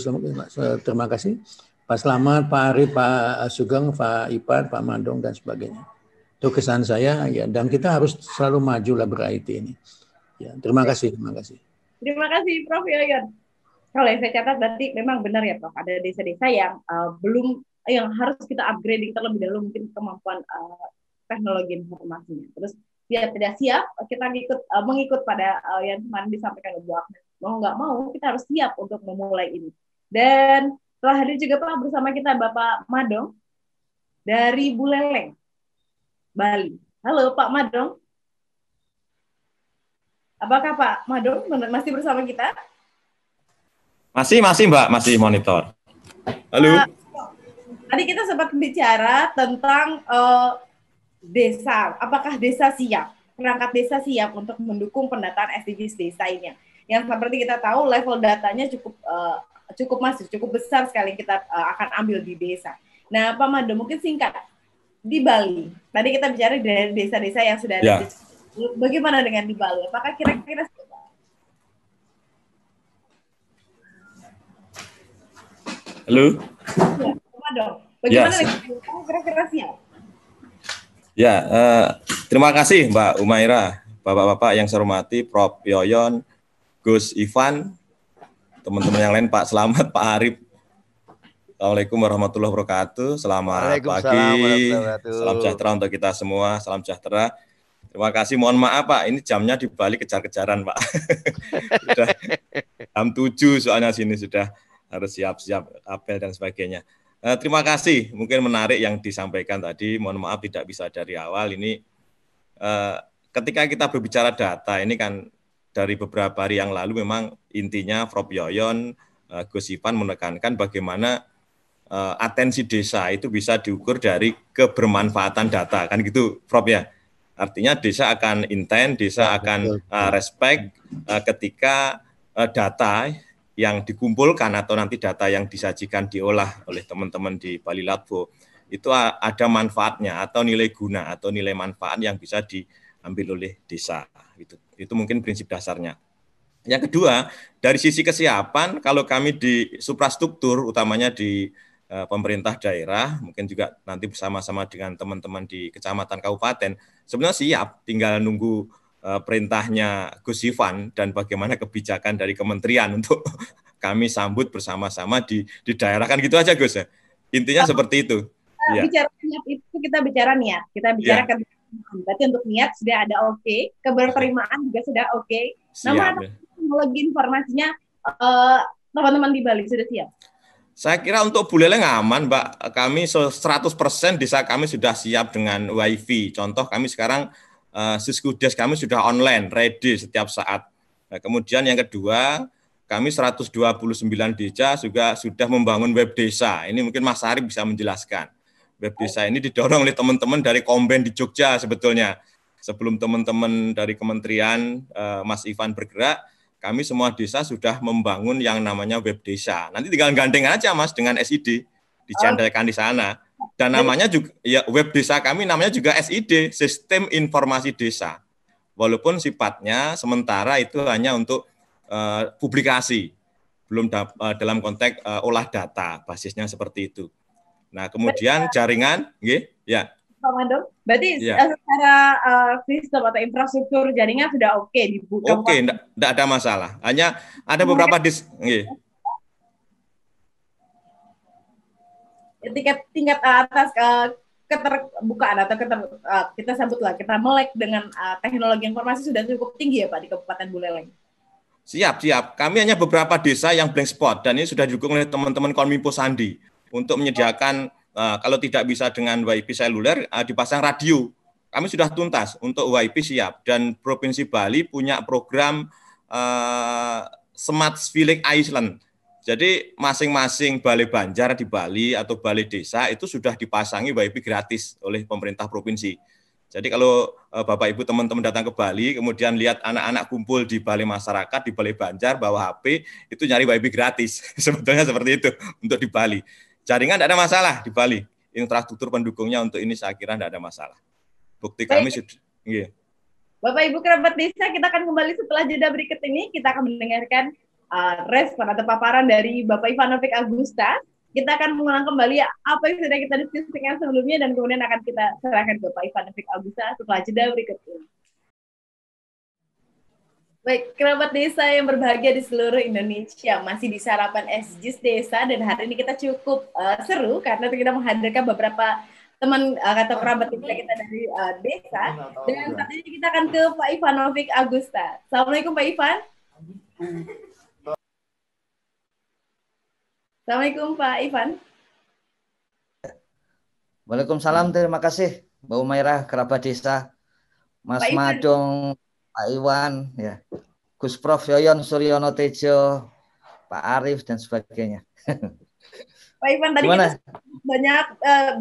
terima kasih. Pak Slamet, Pak Arif, Pak Sugeng, Pak Ipan, Pak Mandong, dan sebagainya. Itu kesan saya, ya, dan kita harus selalu maju lah ber-IT ini. Ya, terima kasih. Terima kasih, Prof. Yoyon. Kalau yang saya catat berarti memang benar ya, Prof. Ada desa-desa yang yang harus kita upgrading terlebih dahulu mungkin kemampuan teknologi informasinya. Terus dia tidak siap, kita mengikut pada yang kemarin disampaikan oleh Bu Agnes. Mau nggak mau, kita harus siap untuk memulai ini. Dan telah hadir juga Pak bersama kita Bapak Madong dari Buleleng, Bali. Halo Pak Madong. Apakah Pak Madong masih bersama kita? Masih Mbak, masih monitor. Halo. Tadi kita sempat bicara tentang desa. Apakah desa siap? Perangkat desa siap untuk mendukung pendataan SDGs desa ini? Yang seperti kita tahu level datanya cukup besar sekali kita akan ambil di desa. Nah, Pak Mado, mungkin singkat di Bali. Tadi kita bicara dari desa-desa yang sudah ada. Ya. Bagaimana dengan di Bali? Apakah kira-kira Halo. Ya, Pak Mado, bagaimana dengan kira-kira siap? Ya, terima kasih Mbak Umaira, Bapak-bapak yang saya hormati, Prof. Yoyon, Gus Ivan, teman-teman yang lain, Pak Slamet, Pak Arif. Assalamualaikum warahmatullahi wabarakatuh. Selamat pagi. Salam sejahtera untuk kita semua. Salam sejahtera. Terima kasih. Mohon maaf Pak, ini jamnya di Bali kejar-kejaran Pak. Sudah jam 7 soalnya sini sudah harus siap-siap apel dan sebagainya. Terima kasih. Mungkin menarik yang disampaikan tadi. Mohon maaf tidak bisa dari awal. Ini ketika kita berbicara data ini kan dari beberapa hari yang lalu memang intinya Prof. Yoyon, Gus Ivan menekankan bagaimana atensi desa itu bisa diukur dari kebermanfaatan data, kan gitu Prof ya. Artinya desa akan intent, desa akan respect ketika data yang dikumpulkan atau nanti data yang disajikan diolah oleh teman-teman di Bali Latvo itu ada manfaatnya atau nilai guna atau nilai manfaat yang bisa diambil oleh desa. Itu mungkin prinsip dasarnya. Yang kedua, dari sisi kesiapan, kalau kami di suprastruktur, utamanya di pemerintah daerah, mungkin juga nanti bersama-sama dengan teman-teman di kecamatan kabupaten, sebenarnya siap, tinggal nunggu perintahnya Gus Ivan dan bagaimana kebijakan dari kementerian untuk kami sambut bersama-sama di daerah, kan gitu aja Gus ya. Intinya seperti itu. Ya. Bicara niat itu kita bicara niat, kita bicara kebersamaan. Berarti untuk niat sudah ada oke, keberterimaan juga sudah oke. Nama teknologi informasinya teman-teman di Bali sudah siap? Saya kira untuk Buleleng aman, Mbak. Kami 100% desa kami sudah siap dengan WiFi. Contoh kami sekarang Siskudes kami sudah online, ready setiap saat. Nah, kemudian yang kedua, kami 129 desa juga sudah membangun web desa. Ini mungkin Mas Arif bisa menjelaskan. Web desa ini didorong oleh teman-teman dari Komben di Jogja sebetulnya. Sebelum teman-teman dari kementerian Mas Ivan bergerak, kami semua desa sudah membangun yang namanya web desa. Nanti tinggal gandeng aja Mas dengan SID, dicandelkan di sana. Dan namanya juga ya web desa kami namanya juga SID, Sistem Informasi Desa. Walaupun sifatnya sementara itu hanya untuk publikasi, belum dalam konteks olah data, basisnya seperti itu. Nah, kemudian jaringan, ya. Pak Mando, berarti secara sistem atau infrastruktur jaringan sudah oke dibuka? Oke, enggak ada masalah. Hanya ada beberapa tingkat atas keterbukaan atau kita sebutlah kita melek dengan teknologi informasi sudah cukup tinggi ya Pak di Kabupaten Buleleng. Siap. Kami hanya beberapa desa yang blank spot dan ini sudah didukung oleh teman-teman Kominfo Sandi untuk menyediakan kalau tidak bisa dengan WiFi seluler dipasang radio. Kami sudah tuntas untuk WiFi siap dan Provinsi Bali punya program Smart Village Island. Jadi masing-masing balai banjar di Bali atau balai desa itu sudah dipasangi WiFi gratis oleh pemerintah provinsi. Jadi kalau Bapak Ibu teman-teman datang ke Bali, kemudian lihat anak-anak kumpul di balai masyarakat, di balai banjar, bawa HP, itu nyari WiFi gratis. Sebetulnya seperti itu untuk di Bali. Jaringan tidak ada masalah di Bali. Infrastruktur pendukungnya untuk ini saya kira tidak ada masalah. Bukti kami sudah. Bapak Ibu kerabat desa, kita akan kembali setelah jeda berikut ini. Kita akan mendengarkan respon atau paparan dari Bapak Ivanovic Agusta. Kita akan mengulang kembali apa yang sudah kita diskusikan sebelumnya dan kemudian akan kita serahkan ke Bapak Ivanovic Agusta setelah jeda berikut ini. Baik, kerabat desa yang berbahagia di seluruh Indonesia, masih di sarapan SDGs Desa dan hari ini kita cukup seru karena kita menghadirkan beberapa teman atau kerabat kita dari desa dan saat ini kita akan ke Pak Ivanovic Agusta. Assalamualaikum Pak Ivan. Assalamualaikum Pak Ivan. Waalaikumsalam, terima kasih Mbak Umairah, kerabat desa, Mas Madong, Pak Iwan, ya, Gus Prof Yoyon Suryono Tejo, Pak Arif dan sebagainya. Pak Ivan tadi kita banyak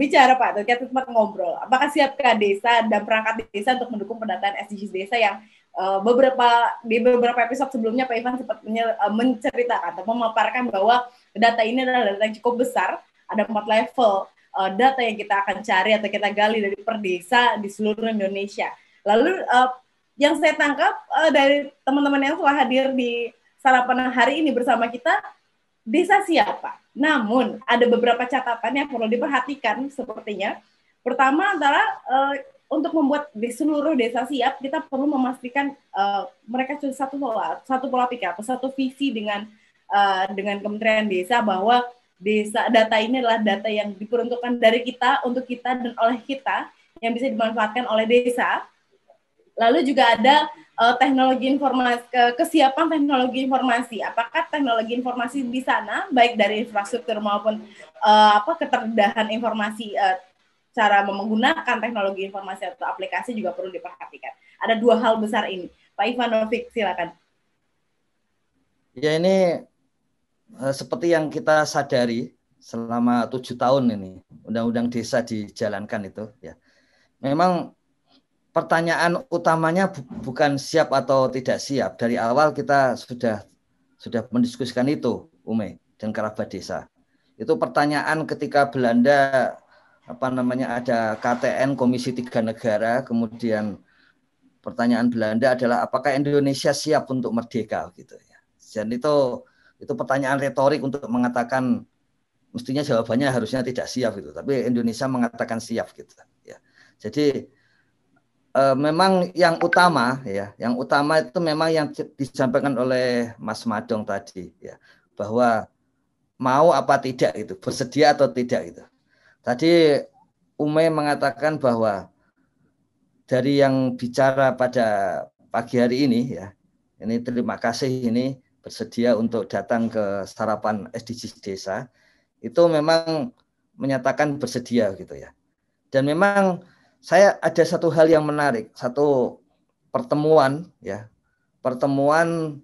bicara Pak, kita sempat ngobrol. Apakah siapkah desa dan perangkat desa untuk mendukung pendataan SDGs desa yang di beberapa episode sebelumnya Pak Ivan sempat menceritakan atau memaparkan bahwa data ini adalah data yang cukup besar, ada 4 level data yang kita akan cari atau kita gali dari per desa di seluruh Indonesia. Lalu yang saya tangkap dari teman-teman yang telah hadir di sarapan hari ini bersama kita, desa siapa? Namun ada beberapa catatan yang perlu diperhatikan sepertinya. Pertama adalah untuk membuat di seluruh desa siap, kita perlu memastikan mereka sudah satu pola pikir atau satu visi dengan Kementerian Desa bahwa data ini adalah data yang diperuntukkan dari kita, untuk kita, dan oleh kita yang bisa dimanfaatkan oleh desa. Lalu juga ada teknologi informasi, kesiapan teknologi informasi. Apakah teknologi informasi di sana, baik dari infrastruktur maupun keterdahan informasi, cara menggunakan teknologi informasi atau aplikasi juga perlu diperhatikan. Ada 2 hal besar ini. Pak Ivanovic, silakan. Ya, ini seperti yang kita sadari selama 7 tahun ini Undang-Undang Desa dijalankan itu, ya. Memang pertanyaan utamanya bukan siap atau tidak siap. Dari awal kita sudah mendiskusikan itu, Ume dan kerabat desa. Itu pertanyaan ketika Belanda ada KTN Komisi 3 Negara, kemudian pertanyaan Belanda adalah apakah Indonesia siap untuk merdeka gitu ya. Dan itu pertanyaan retorik untuk mengatakan mestinya jawabannya harusnya tidak siap gitu, tapi Indonesia mengatakan siap gitu ya. Jadi memang yang utama itu memang yang disampaikan oleh Mas Madong tadi ya, bahwa mau apa tidak itu, bersedia atau tidak itu. Tadi Ume mengatakan bahwa dari yang bicara pada pagi hari ini ya, ini terima kasih ini bersedia untuk datang ke sarapan SDGs Desa, itu memang menyatakan bersedia gitu ya. Dan memang saya ada satu hal yang menarik, satu pertemuan ya, pertemuan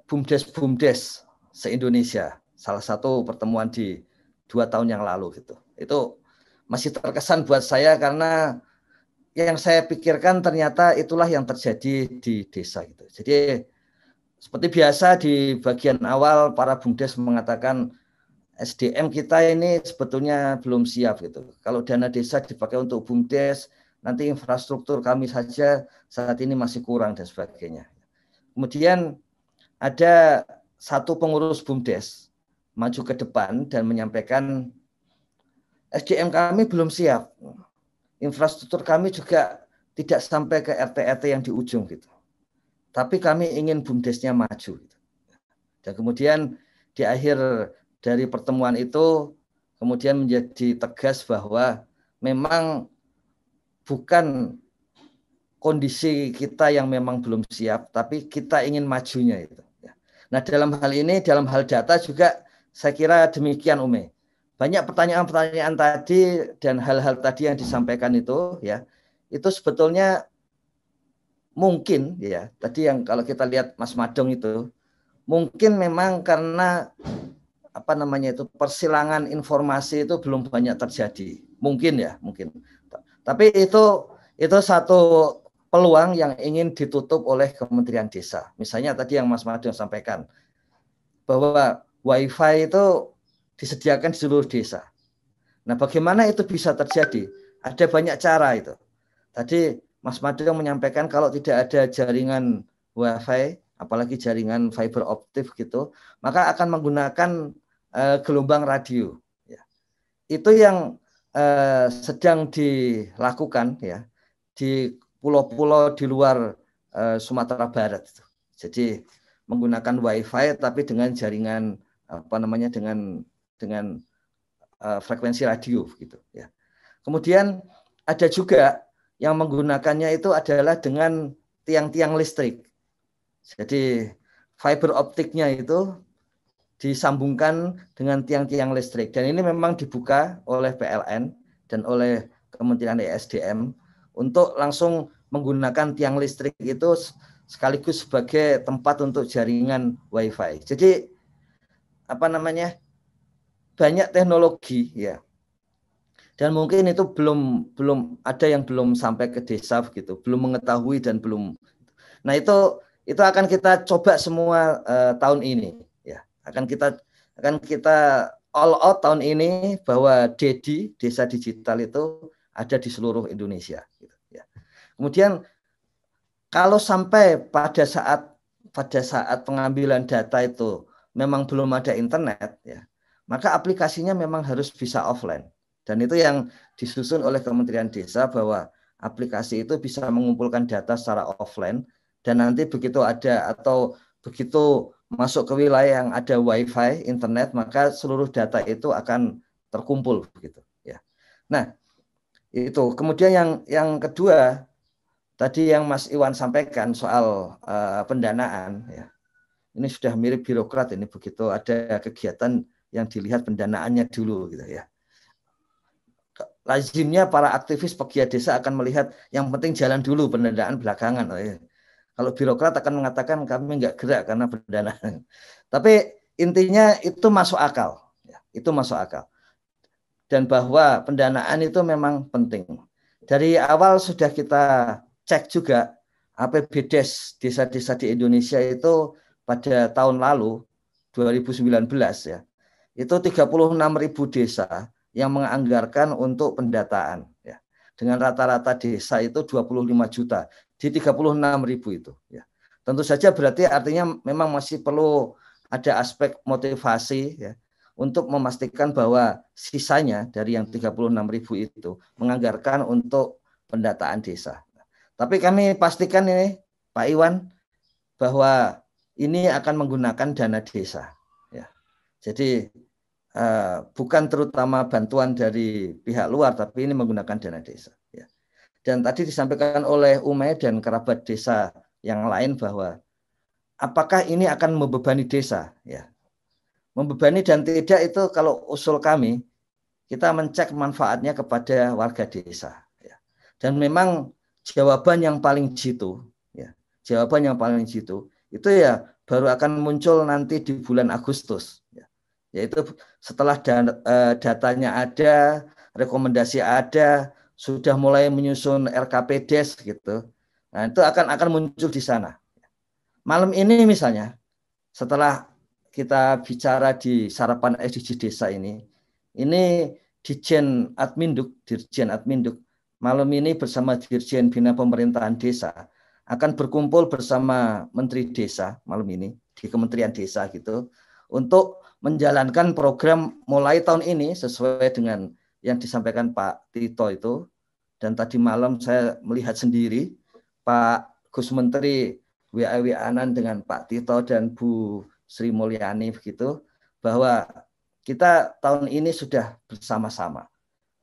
BUMDes se-Indonesia, salah satu pertemuan di 2 tahun yang lalu gitu. Itu masih terkesan buat saya karena yang saya pikirkan ternyata itulah yang terjadi di desa gitu. Jadi seperti biasa di bagian awal para BUMDes mengatakan SDM kita ini sebetulnya belum siap gitu. Kalau dana desa dipakai untuk BUMDes, nanti infrastruktur kami saja saat ini masih kurang dan sebagainya. Kemudian ada satu pengurus BUMDes maju ke depan dan menyampaikan SDM kami belum siap. Infrastruktur kami juga tidak sampai ke RT-RT yang di ujung gitu. Tapi kami ingin BUMDesnya maju gitu. Dan kemudian di akhir dari pertemuan itu kemudian menjadi tegas bahwa memang bukan kondisi kita yang memang belum siap, tapi kita ingin majunya itu. Nah dalam hal ini, dalam hal data juga saya kira demikian Ume. Banyak pertanyaan-pertanyaan tadi dan hal-hal tadi yang disampaikan itu ya, itu sebetulnya mungkin ya, tadi yang kalau kita lihat Mas Madong itu, mungkin memang karena apa namanya itu persilangan informasi itu belum banyak terjadi. Mungkin ya, mungkin. Tapi itu satu peluang yang ingin ditutup oleh Kementerian Desa. Misalnya tadi yang Mas Madong sampaikan bahwa WiFi itu disediakan di seluruh desa. Nah, bagaimana itu bisa terjadi? Ada banyak cara itu. Tadi Mas Madong menyampaikan kalau tidak ada jaringan WiFi, apalagi jaringan fiber optik gitu, maka akan menggunakan gelombang radio. Ya. Itu yang sedang dilakukan ya di pulau-pulau di luar Sumatera Barat. Jadi menggunakan WiFi tapi dengan jaringan apa namanya dengan frekuensi radio gitu ya. Kemudian ada juga yang menggunakannya itu adalah dengan tiang-tiang listrik. Jadi fiber optiknya itu disambungkan dengan tiang-tiang listrik dan ini memang dibuka oleh PLN dan oleh Kementerian ESDM untuk langsung menggunakan tiang listrik itu sekaligus sebagai tempat untuk jaringan WiFi. Jadi apa namanya banyak teknologi ya dan mungkin itu belum ada yang belum sampai ke desa gitu, belum mengetahui dan belum. Nah itu akan kita coba semua tahun ini. Akan kita all out tahun ini bahwa DEDI, Desa Digital itu ada di seluruh Indonesia. Kemudian kalau sampai pada saat pengambilan data itu memang belum ada internet, ya, maka aplikasinya memang harus bisa offline. Dan itu yang disusun oleh Kementerian Desa bahwa aplikasi itu bisa mengumpulkan data secara offline dan nanti begitu ada atau begitu masuk ke wilayah yang ada WiFi, internet, maka seluruh data itu akan terkumpul begitu ya. Nah, itu. Kemudian yang kedua tadi yang Mas Iwan sampaikan soal pendanaan ya. Ini sudah mirip birokrat ini begitu ada kegiatan yang dilihat pendanaannya dulu gitu ya. Lazimnya para aktivis pegiat desa akan melihat yang penting jalan dulu, pendanaan belakangan. Oh, ya. Kalau birokrat akan mengatakan kami nggak gerak karena pendanaan. Tapi intinya itu masuk akal. Ya, itu masuk akal. Dan bahwa pendanaan itu memang penting. Dari awal sudah kita cek juga APBDes desa-desa di Indonesia itu pada tahun lalu 2019 ya. Itu 36.000 desa yang menganggarkan untuk pendataan ya. Dengan rata-rata desa itu 25 juta di 36.000 itu ya. Tentu saja berarti artinya memang masih perlu ada aspek motivasi ya untuk memastikan bahwa sisanya dari yang 36.000 itu menganggarkan untuk pendataan desa. Tapi kami pastikan ini Pak Iwan bahwa ini akan menggunakan dana desa ya. Jadi bukan terutama bantuan dari pihak luar, tapi ini menggunakan dana desa. Ya. Dan tadi disampaikan oleh Umay dan kerabat desa yang lain bahwa apakah ini akan membebani desa? Ya. Membebani dan tidak itu kalau usul kami, kita mencek manfaatnya kepada warga desa. Ya. Dan memang jawaban yang paling jitu, ya, jawaban yang paling jitu itu ya baru akan muncul nanti di bulan Agustus. Ya. Yaitu setelah datanya ada, rekomendasi ada, sudah mulai menyusun RKPDes gitu. Nah, itu akan muncul di sana. Malam ini misalnya, setelah kita bicara di sarapan SDGs desa ini Dirjen Adminduk malam ini bersama Dirjen Bina Pemerintahan Desa akan berkumpul bersama Menteri Desa malam ini di Kementerian Desa gitu untuk menjalankan program mulai tahun ini sesuai dengan yang disampaikan Pak Tito itu. Dan tadi malam saya melihat sendiri Pak Gus Menteri WA-WA-an dengan Pak Tito dan Bu Sri Mulyani begitu, bahwa kita tahun ini sudah bersama-sama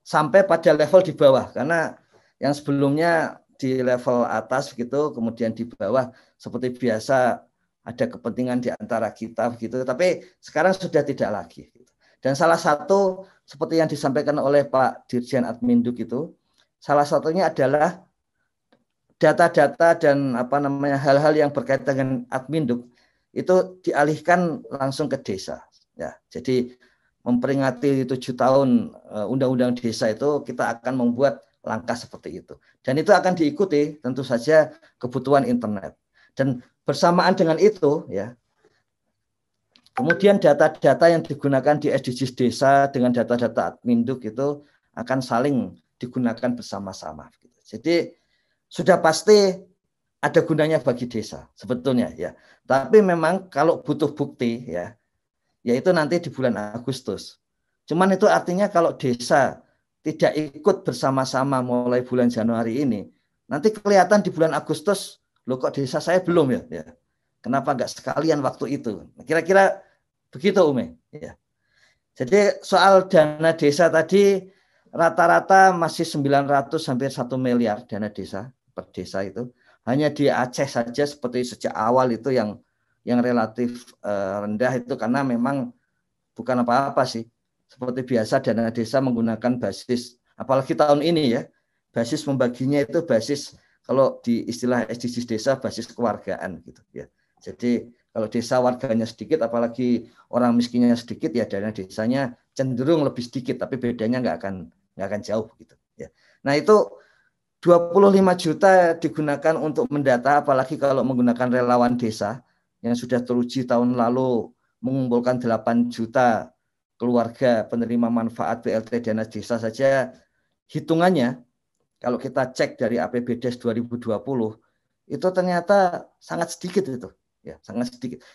sampai pada level di bawah, karena yang sebelumnya di level atas begitu, kemudian di bawah seperti biasa ada kepentingan di antara kita begitu, tapi sekarang sudah tidak lagi. Dan salah satu seperti yang disampaikan oleh Pak Dirjen Adminduk itu, salah satunya adalah data-data dan hal-hal yang berkaitan dengan Adminduk itu dialihkan langsung ke desa. Ya, jadi memperingati 7 tahun Undang-Undang Desa itu kita akan membuat langkah seperti itu. Dan itu akan diikuti tentu saja kebutuhan internet. Dan bersamaan dengan itu, ya, kemudian data-data yang digunakan di SDGs Desa dengan data-data Adminduk itu akan saling digunakan bersama-sama. Jadi sudah pasti ada gunanya bagi desa sebetulnya ya. Tapi memang kalau butuh bukti ya, yaitu nanti di bulan Agustus. Cuman itu artinya kalau desa tidak ikut bersama-sama mulai bulan Januari ini, nanti kelihatan di bulan Agustus, loh kok desa saya belum ya. Kenapa nggak sekalian waktu itu? Kira-kira begitu Umi. Ya. Jadi soal dana desa tadi rata-rata masih 900 hampir 1 miliar dana desa per desa itu. Hanya di Aceh saja seperti sejak awal itu yang relatif rendah itu karena memang bukan apa-apa sih. Seperti biasa dana desa menggunakan basis, apalagi tahun ini ya, basis membaginya itu basis kalau di istilah SDGs desa basis kewargaan gitu ya. Jadi kalau desa warganya sedikit, apalagi orang miskinnya sedikit ya dana desanya cenderung lebih sedikit, tapi bedanya nggak akan jauh gitu ya. Nah itu 25 juta digunakan untuk mendata, apalagi kalau menggunakan relawan desa yang sudah teruji tahun lalu mengumpulkan 8 juta keluarga penerima manfaat BLT dana desa saja. Hitungannya kalau kita cek dari APBDes 2020 itu ternyata sangat sedikit itu ya,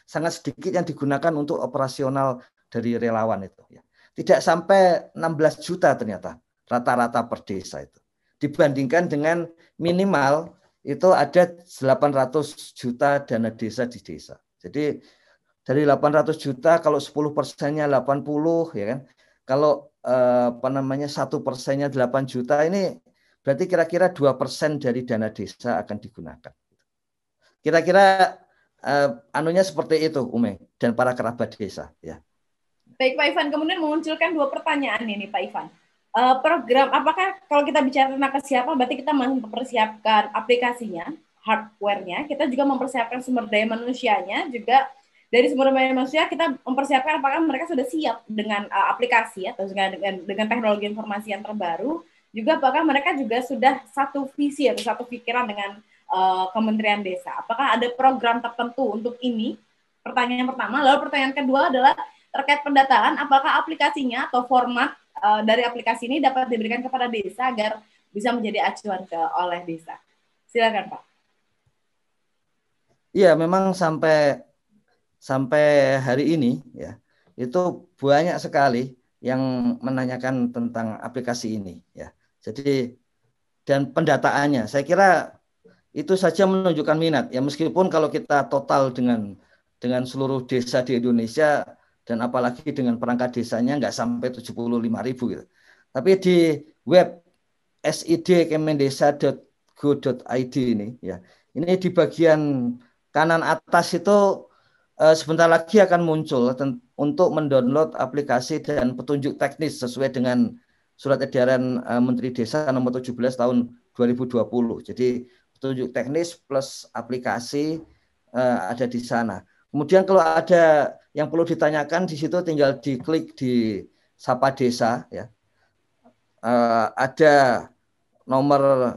sangat sedikit yang digunakan untuk operasional dari relawan itu ya. Tidak sampai 16 juta ternyata rata-rata per desa itu. Dibandingkan dengan minimal itu ada 800 juta dana desa di desa. Jadi dari 800 juta kalau 10%-nya 80 ya kan. Kalau 1%-nya 8 juta ini berarti kira-kira 2% dari dana desa akan digunakan. Kira-kira anunya seperti itu Ume dan para kerabat desa ya. Baik Pak Ivan, kemudian memunculkan 2 pertanyaan ini Pak Ivan. Program, apakah kalau kita bicara tentang kesiapan, berarti kita mempersiapkan aplikasinya, hardware-nya, kita juga mempersiapkan sumber daya manusianya, juga dari sumber daya manusia kita mempersiapkan apakah mereka sudah siap dengan aplikasi atau dengan teknologi informasi yang terbaru, juga apakah mereka juga sudah satu visi atau satu pikiran dengan Kementerian Desa. Apakah ada program tertentu untuk ini? Pertanyaan pertama. Lalu pertanyaan kedua adalah terkait pendataan, apakah aplikasinya atau format dari aplikasi ini dapat diberikan kepada desa agar bisa menjadi acuan oleh desa. Silakan Pak. Iya, memang sampai hari ini ya itu banyak sekali yang menanyakan tentang aplikasi ini ya. Jadi dan pendataannya, saya kira itu saja menunjukkan minat ya, meskipun kalau kita total dengan seluruh desa di Indonesia Dan apalagi dengan perangkat desanya nggak sampai 75.000 gitu. Tapi di web sid.kemendesa.go.id ini ya, ini di bagian kanan atas itu sebentar lagi akan muncul untuk mendownload aplikasi dan petunjuk teknis sesuai dengan Surat Edaran Menteri Desa nomor 17 tahun 2020. Jadi petunjuk teknis plus aplikasi ada di sana. Kemudian kalau ada yang perlu ditanyakan di situ tinggal diklik di Sapa Desa ya. Ada nomor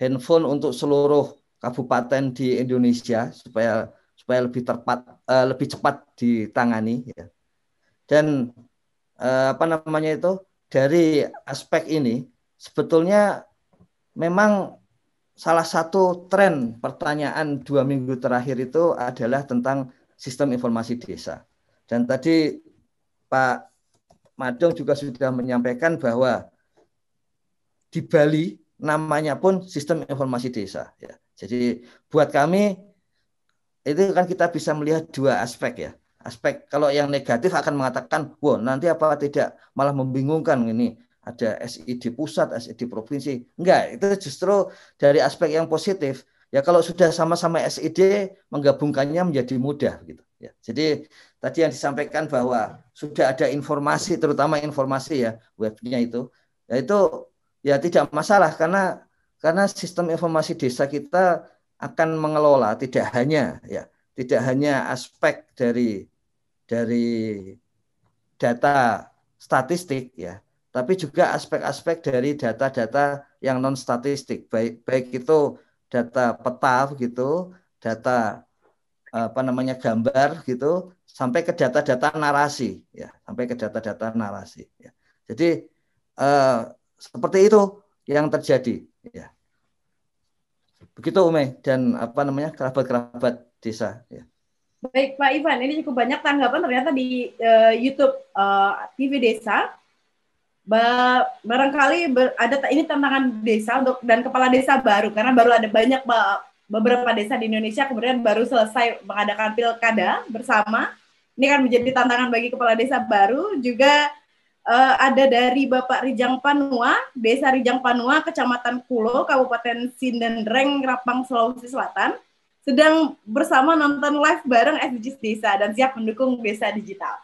handphone untuk seluruh kabupaten di Indonesia supaya lebih cepat ditangani ya. Dan dari aspek ini sebetulnya memang salah satu tren pertanyaan 2 minggu terakhir itu adalah tentang sistem informasi desa. Dan tadi Pak Madong juga sudah menyampaikan bahwa di Bali namanya pun sistem informasi desa. Ya. Jadi buat kami itu kan kita bisa melihat 2 aspek ya. Aspek kalau yang negatif akan mengatakan, wah nanti apa tidak malah membingungkan ini ada SID pusat, SID provinsi. Enggak, itu justru dari aspek yang positif. Ya kalau sudah sama-sama SID menggabungkannya menjadi mudah gitu. Ya. Jadi tadi yang disampaikan bahwa sudah ada informasi, terutama informasi ya webnya itu, ya tidak masalah karena sistem informasi desa kita akan mengelola tidak hanya aspek dari data statistik ya, tapi juga aspek-aspek dari data-data yang non statistik, baik itu data peta gitu, data gambar gitu, sampai ke data-data narasi ya, ya. Jadi seperti itu yang terjadi ya. Begitu Ume dan kerabat-kerabat desa ya. Baik Pak Ivan, ini cukup banyak tanggapan ternyata di YouTube TV Desa. Barangkali ada ini tantangan desa dan kepala desa baru, karena baru ada banyak beberapa desa di Indonesia kemudian baru selesai mengadakan pilkada bersama. Ini kan menjadi tantangan bagi kepala desa baru. Juga ada dari Bapak Rijang Panua, Desa Rijang Panua, Kecamatan Kulo, Kabupaten Sindendreng, Rapang, Sulawesi Selatan, sedang bersama nonton live bareng SDGs Desa dan siap mendukung desa digital.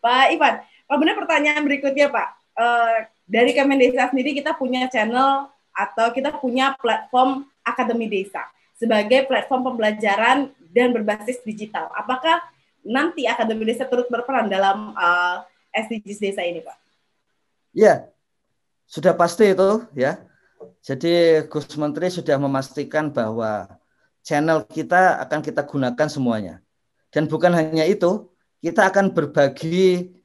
Pak Ivan, kemudian pertanyaan berikutnya Pak, dari Kemendesa sendiri kita punya channel atau kita punya platform Akademi Desa sebagai platform pembelajaran dan berbasis digital. Apakah nanti Akademi Desa turut berperan dalam SDGs Desa ini Pak? Ya, sudah pasti itu ya. Jadi Gus Menteri sudah memastikan bahwa channel kita akan kita gunakan semuanya. Dan bukan hanya itu, kita akan berbagi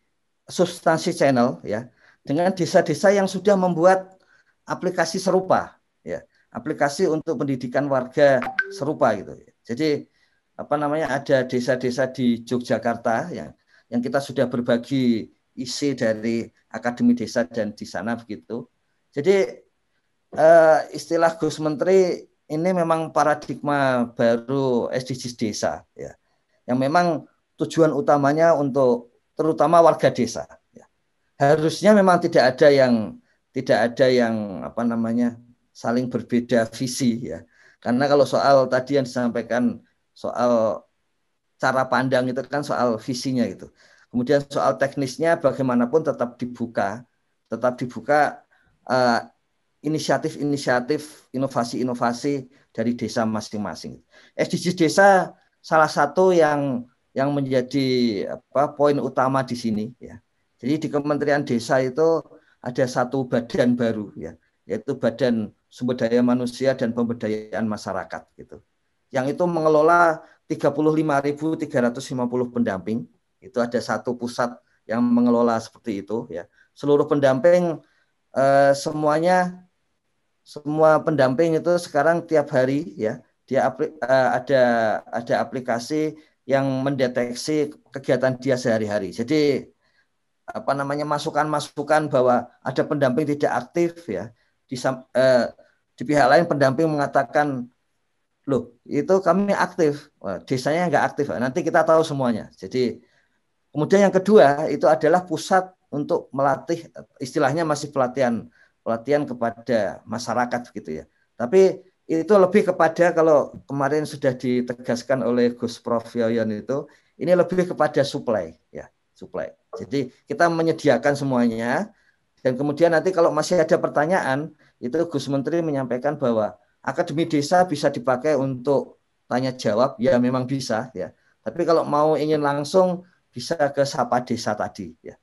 substansi channel ya dengan desa-desa yang sudah membuat aplikasi serupa ya, aplikasi untuk pendidikan warga serupa gitu. Jadi ada desa-desa di Yogyakarta yang kita sudah berbagi isi dari Akademi Desa dan di sana begitu. Jadi istilah Gus Menteri ini memang paradigma baru SDGs Desa ya, yang memang tujuan utamanya untuk terutama warga desa ya. Harusnya memang tidak ada yang saling berbeda visi ya, karena kalau soal tadi yang disampaikan soal cara pandang itu kan soal visinya gitu. Kemudian soal teknisnya bagaimanapun tetap dibuka inisiatif, inovasi-inovasi dari desa masing-masing. SDGs Desa salah satu yang menjadi poin utama di sini ya. Jadi di Kementerian Desa itu ada satu badan baru ya, yaitu Badan Sumber Daya Manusia dan Pemberdayaan Masyarakat gitu. Yang itu mengelola 35.350 pendamping. Itu ada satu pusat yang mengelola seperti itu ya. Seluruh pendamping semua pendamping itu sekarang tiap hari ya dia ada aplikasi yang mendeteksi kegiatan dia sehari-hari. Jadi masukan-masukan bahwa ada pendamping tidak aktif ya, di pihak lain pendamping mengatakan loh itu kami aktif, desanya nggak aktif, nanti kita tahu semuanya. Jadi Kemudian yang kedua itu adalah pusat untuk melatih, istilahnya masih pelatihan kepada masyarakat gitu ya. Tapi itu lebih kepada, kalau kemarin sudah ditegaskan oleh Gus Prof Yoyon itu, ini lebih kepada supply ya, supply. Jadi kita menyediakan semuanya, dan kemudian nanti kalau masih ada pertanyaan, itu Gus Menteri menyampaikan bahwa Akademi Desa bisa dipakai untuk tanya jawab, ya memang bisa ya. Tapi kalau mau ingin langsung bisa ke Sapa Desa tadi ya.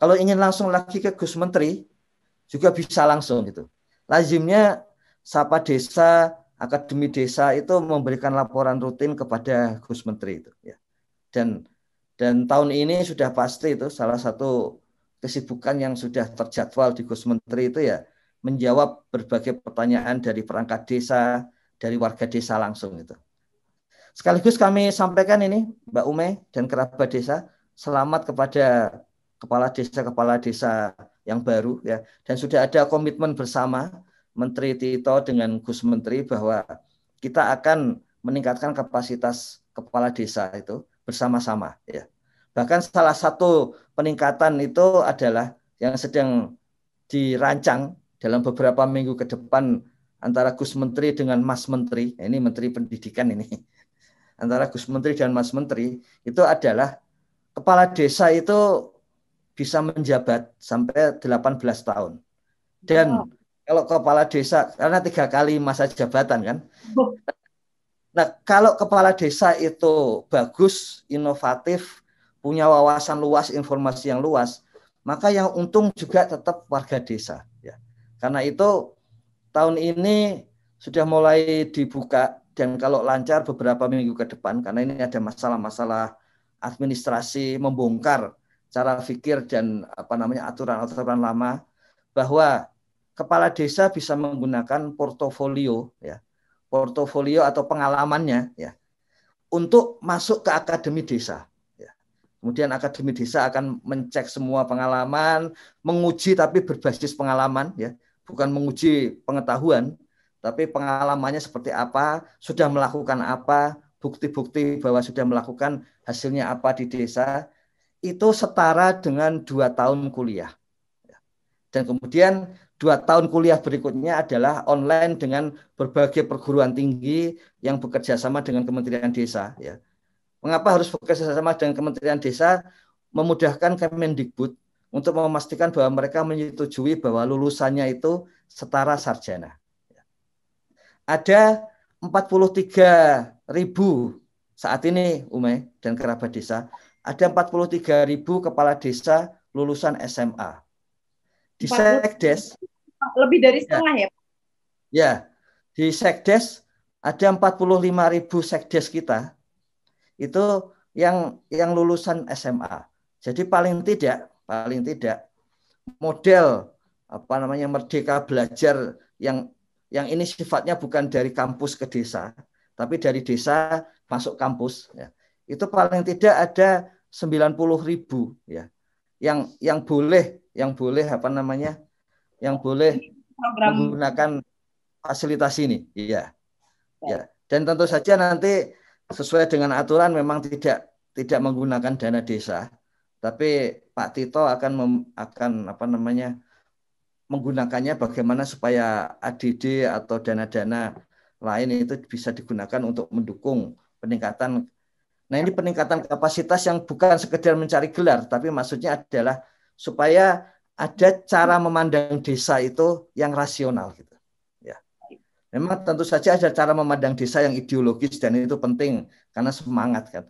Kalau ingin langsung lagi ke Gus Menteri juga bisa langsung gitu. Lazimnya Sapa Desa, Akademi Desa itu memberikan laporan rutin kepada Gus Menteri itu ya. Dan tahun ini sudah pasti itu salah satu kesibukan yang sudah terjadwal di Gus Menteri itu ya menjawab berbagai pertanyaan dari perangkat desa, dari warga desa langsung itu. Sekaligus kami sampaikan ini Mbak Ume dan kerabat desa, selamat kepada kepala desa yang baru ya, dan sudah ada komitmen bersama Menteri Tito dengan Gus Menteri bahwa kita akan meningkatkan kapasitas kepala desa itu bersama-sama ya. Bahkan salah satu peningkatan itu adalah yang sedang dirancang dalam beberapa minggu ke depan antara Gus Menteri dengan Mas Menteri, ini Menteri Pendidikan ini, antara Gus Menteri dan Mas Menteri, itu adalah kepala desa itu bisa menjabat sampai 18 tahun. Dan kalau kepala desa, karena 3 kali masa jabatan kan. Nah, kalau kepala desa itu bagus, inovatif, punya wawasan luas, informasi yang luas, maka yang untung juga tetap warga desa. Ya. Karena itu tahun ini sudah mulai dibuka, dan kalau lancar beberapa minggu ke depan, karena ini ada masalah-masalah administrasi, membongkar cara pikir dan aturan-aturan lama, bahwa kepala desa bisa menggunakan portofolio ya, portofolio atau pengalamannya ya, untuk masuk ke akademi desa. Kemudian Akademi Desa akan mencek semua pengalaman, menguji tapi berbasis pengalaman ya, bukan menguji pengetahuan, tapi pengalamannya seperti apa, sudah melakukan apa, bukti-bukti bahwa sudah melakukan, hasilnya apa di desa, itu setara dengan 2 tahun kuliah. Dan kemudian 2 tahun kuliah berikutnya adalah online dengan berbagai perguruan tinggi yang bekerja sama dengan Kementerian Desa ya. Mengapa harus bekerja sama dengan Kementerian Desa? Memudahkan Kemendikbud untuk memastikan bahwa mereka menyetujui bahwa lulusannya itu setara sarjana. Ada 43.000 saat ini Ume dan kerabat desa, ada 43.000 kepala desa lulusan SMA. Di Sekdes lebih dari setengah ya? Ya, di Sekdes ada 45.000 Sekdes kita itu yang lulusan SMA. Jadi paling tidak model Merdeka Belajar yang ini sifatnya bukan dari kampus ke desa, tapi dari desa masuk kampus ya. Itu paling tidak ada 90.000 ya. Yang boleh menggunakan fasilitas ini. Iya. Ya. Dan tentu saja nanti sesuai dengan aturan memang tidak menggunakan dana desa, tapi Pak Tito akan menggunakannya bagaimana supaya ADD atau dana-dana lain itu bisa digunakan untuk mendukung peningkatan. Nah, ini peningkatan kapasitas yang bukan sekedar mencari gelar, tapi maksudnya adalah supaya ada cara memandang desa itu yang rasional gitu. Memang tentu saja ada cara memandang desa yang ideologis, dan itu penting karena semangat kan.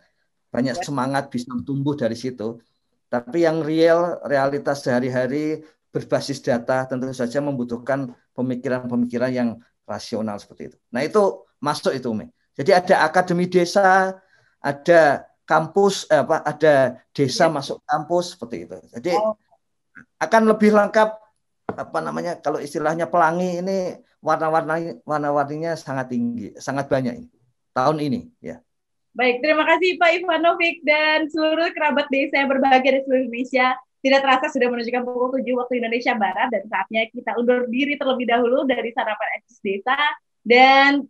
Banyak semangat bisa tumbuh dari situ. Tapi yang realitas sehari-hari berbasis data tentu saja membutuhkan pemikiran-pemikiran yang rasional seperti itu. Nah, itu masuk itu, Umi. Jadi ada akademi desa, ada kampus, ada desa masuk kampus seperti itu. Jadi akan lebih lengkap kalau istilahnya pelangi ini warna-warninya sangat tinggi, sangat banyak ini tahun ini ya. Baik, terima kasih Pak Ivanovic dan seluruh kerabat desa yang berbahagia di seluruh Indonesia. Tidak terasa sudah menunjukkan pukul 7 waktu Indonesia Barat, dan saatnya kita undur diri terlebih dahulu dari sarapan SDGs Desa. Dan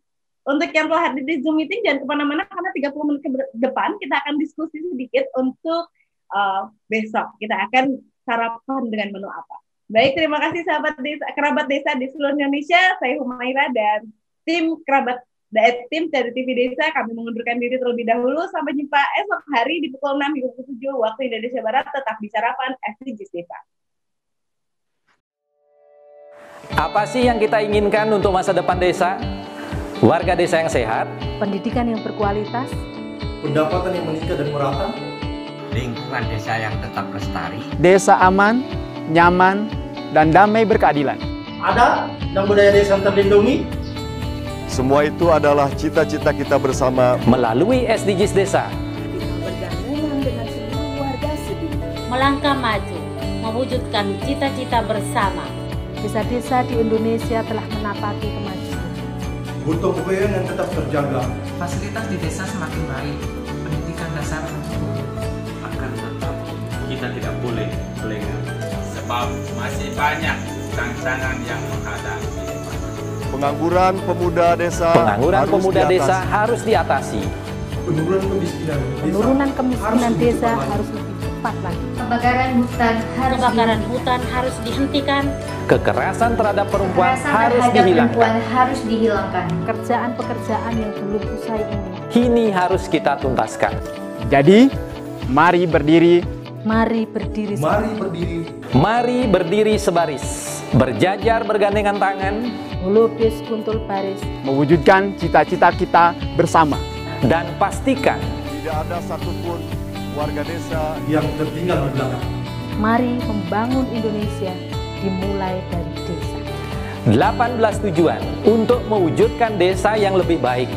untuk yang telah hadir di Zoom meeting, jangan kemana-mana karena 30 menit ke depan kita akan diskusi sedikit untuk besok kita akan sarapan dengan menu apa. Baik, terima kasih sahabat desa, kerabat desa di seluruh Indonesia. Saya Humaira dan tim tim dari TV Desa, kami mengundurkan diri terlebih dahulu. Sampai jumpa esok hari di pukul 6 hingga pukul 7 waktu Indonesia Barat. Tetap di sarapan SDGs Desa. Apa sih yang kita inginkan untuk masa depan desa? Warga desa yang sehat, pendidikan yang berkualitas, pendapatan yang meningkat dan merata, lingkungan desa yang tetap lestari, desa aman, nyaman, dan damai berkeadilan. Adat dan budaya desa yang terlindungi. Semua itu adalah cita-cita kita bersama melalui SDGs Desa. Melangkah maju, mewujudkan cita-cita bersama. Desa-desa di Indonesia telah menapaki kemajuan. Gotong royong yang tetap terjaga. Fasilitas di desa semakin baik, pendidikan dasar akan tetap kita tidak boleh lengah. Sebab masih banyak tantangan yang menghadapi. Pengangguran pemuda desa harus diatasi. Penurunan kemiskinan desa harus lebih cepat lagi. Kebakaran hutan harus dihentikan. Kekerasan terhadap perempuan harus dihilangkan. Pekerjaan-pekerjaan yang belum usai ini harus kita tuntaskan. Jadi, mari berdiri. Mari berdiri. Mari berdiri sebaris. Berjajar bergandengan tangan. Melukis kuntul baris. Mewujudkan cita-cita kita bersama. Dan pastikan tidak ada satupun warga desa yang tertinggal di belakang. Mari membangun Indonesia dimulai dari desa. 18 tujuan untuk mewujudkan desa yang lebih baik.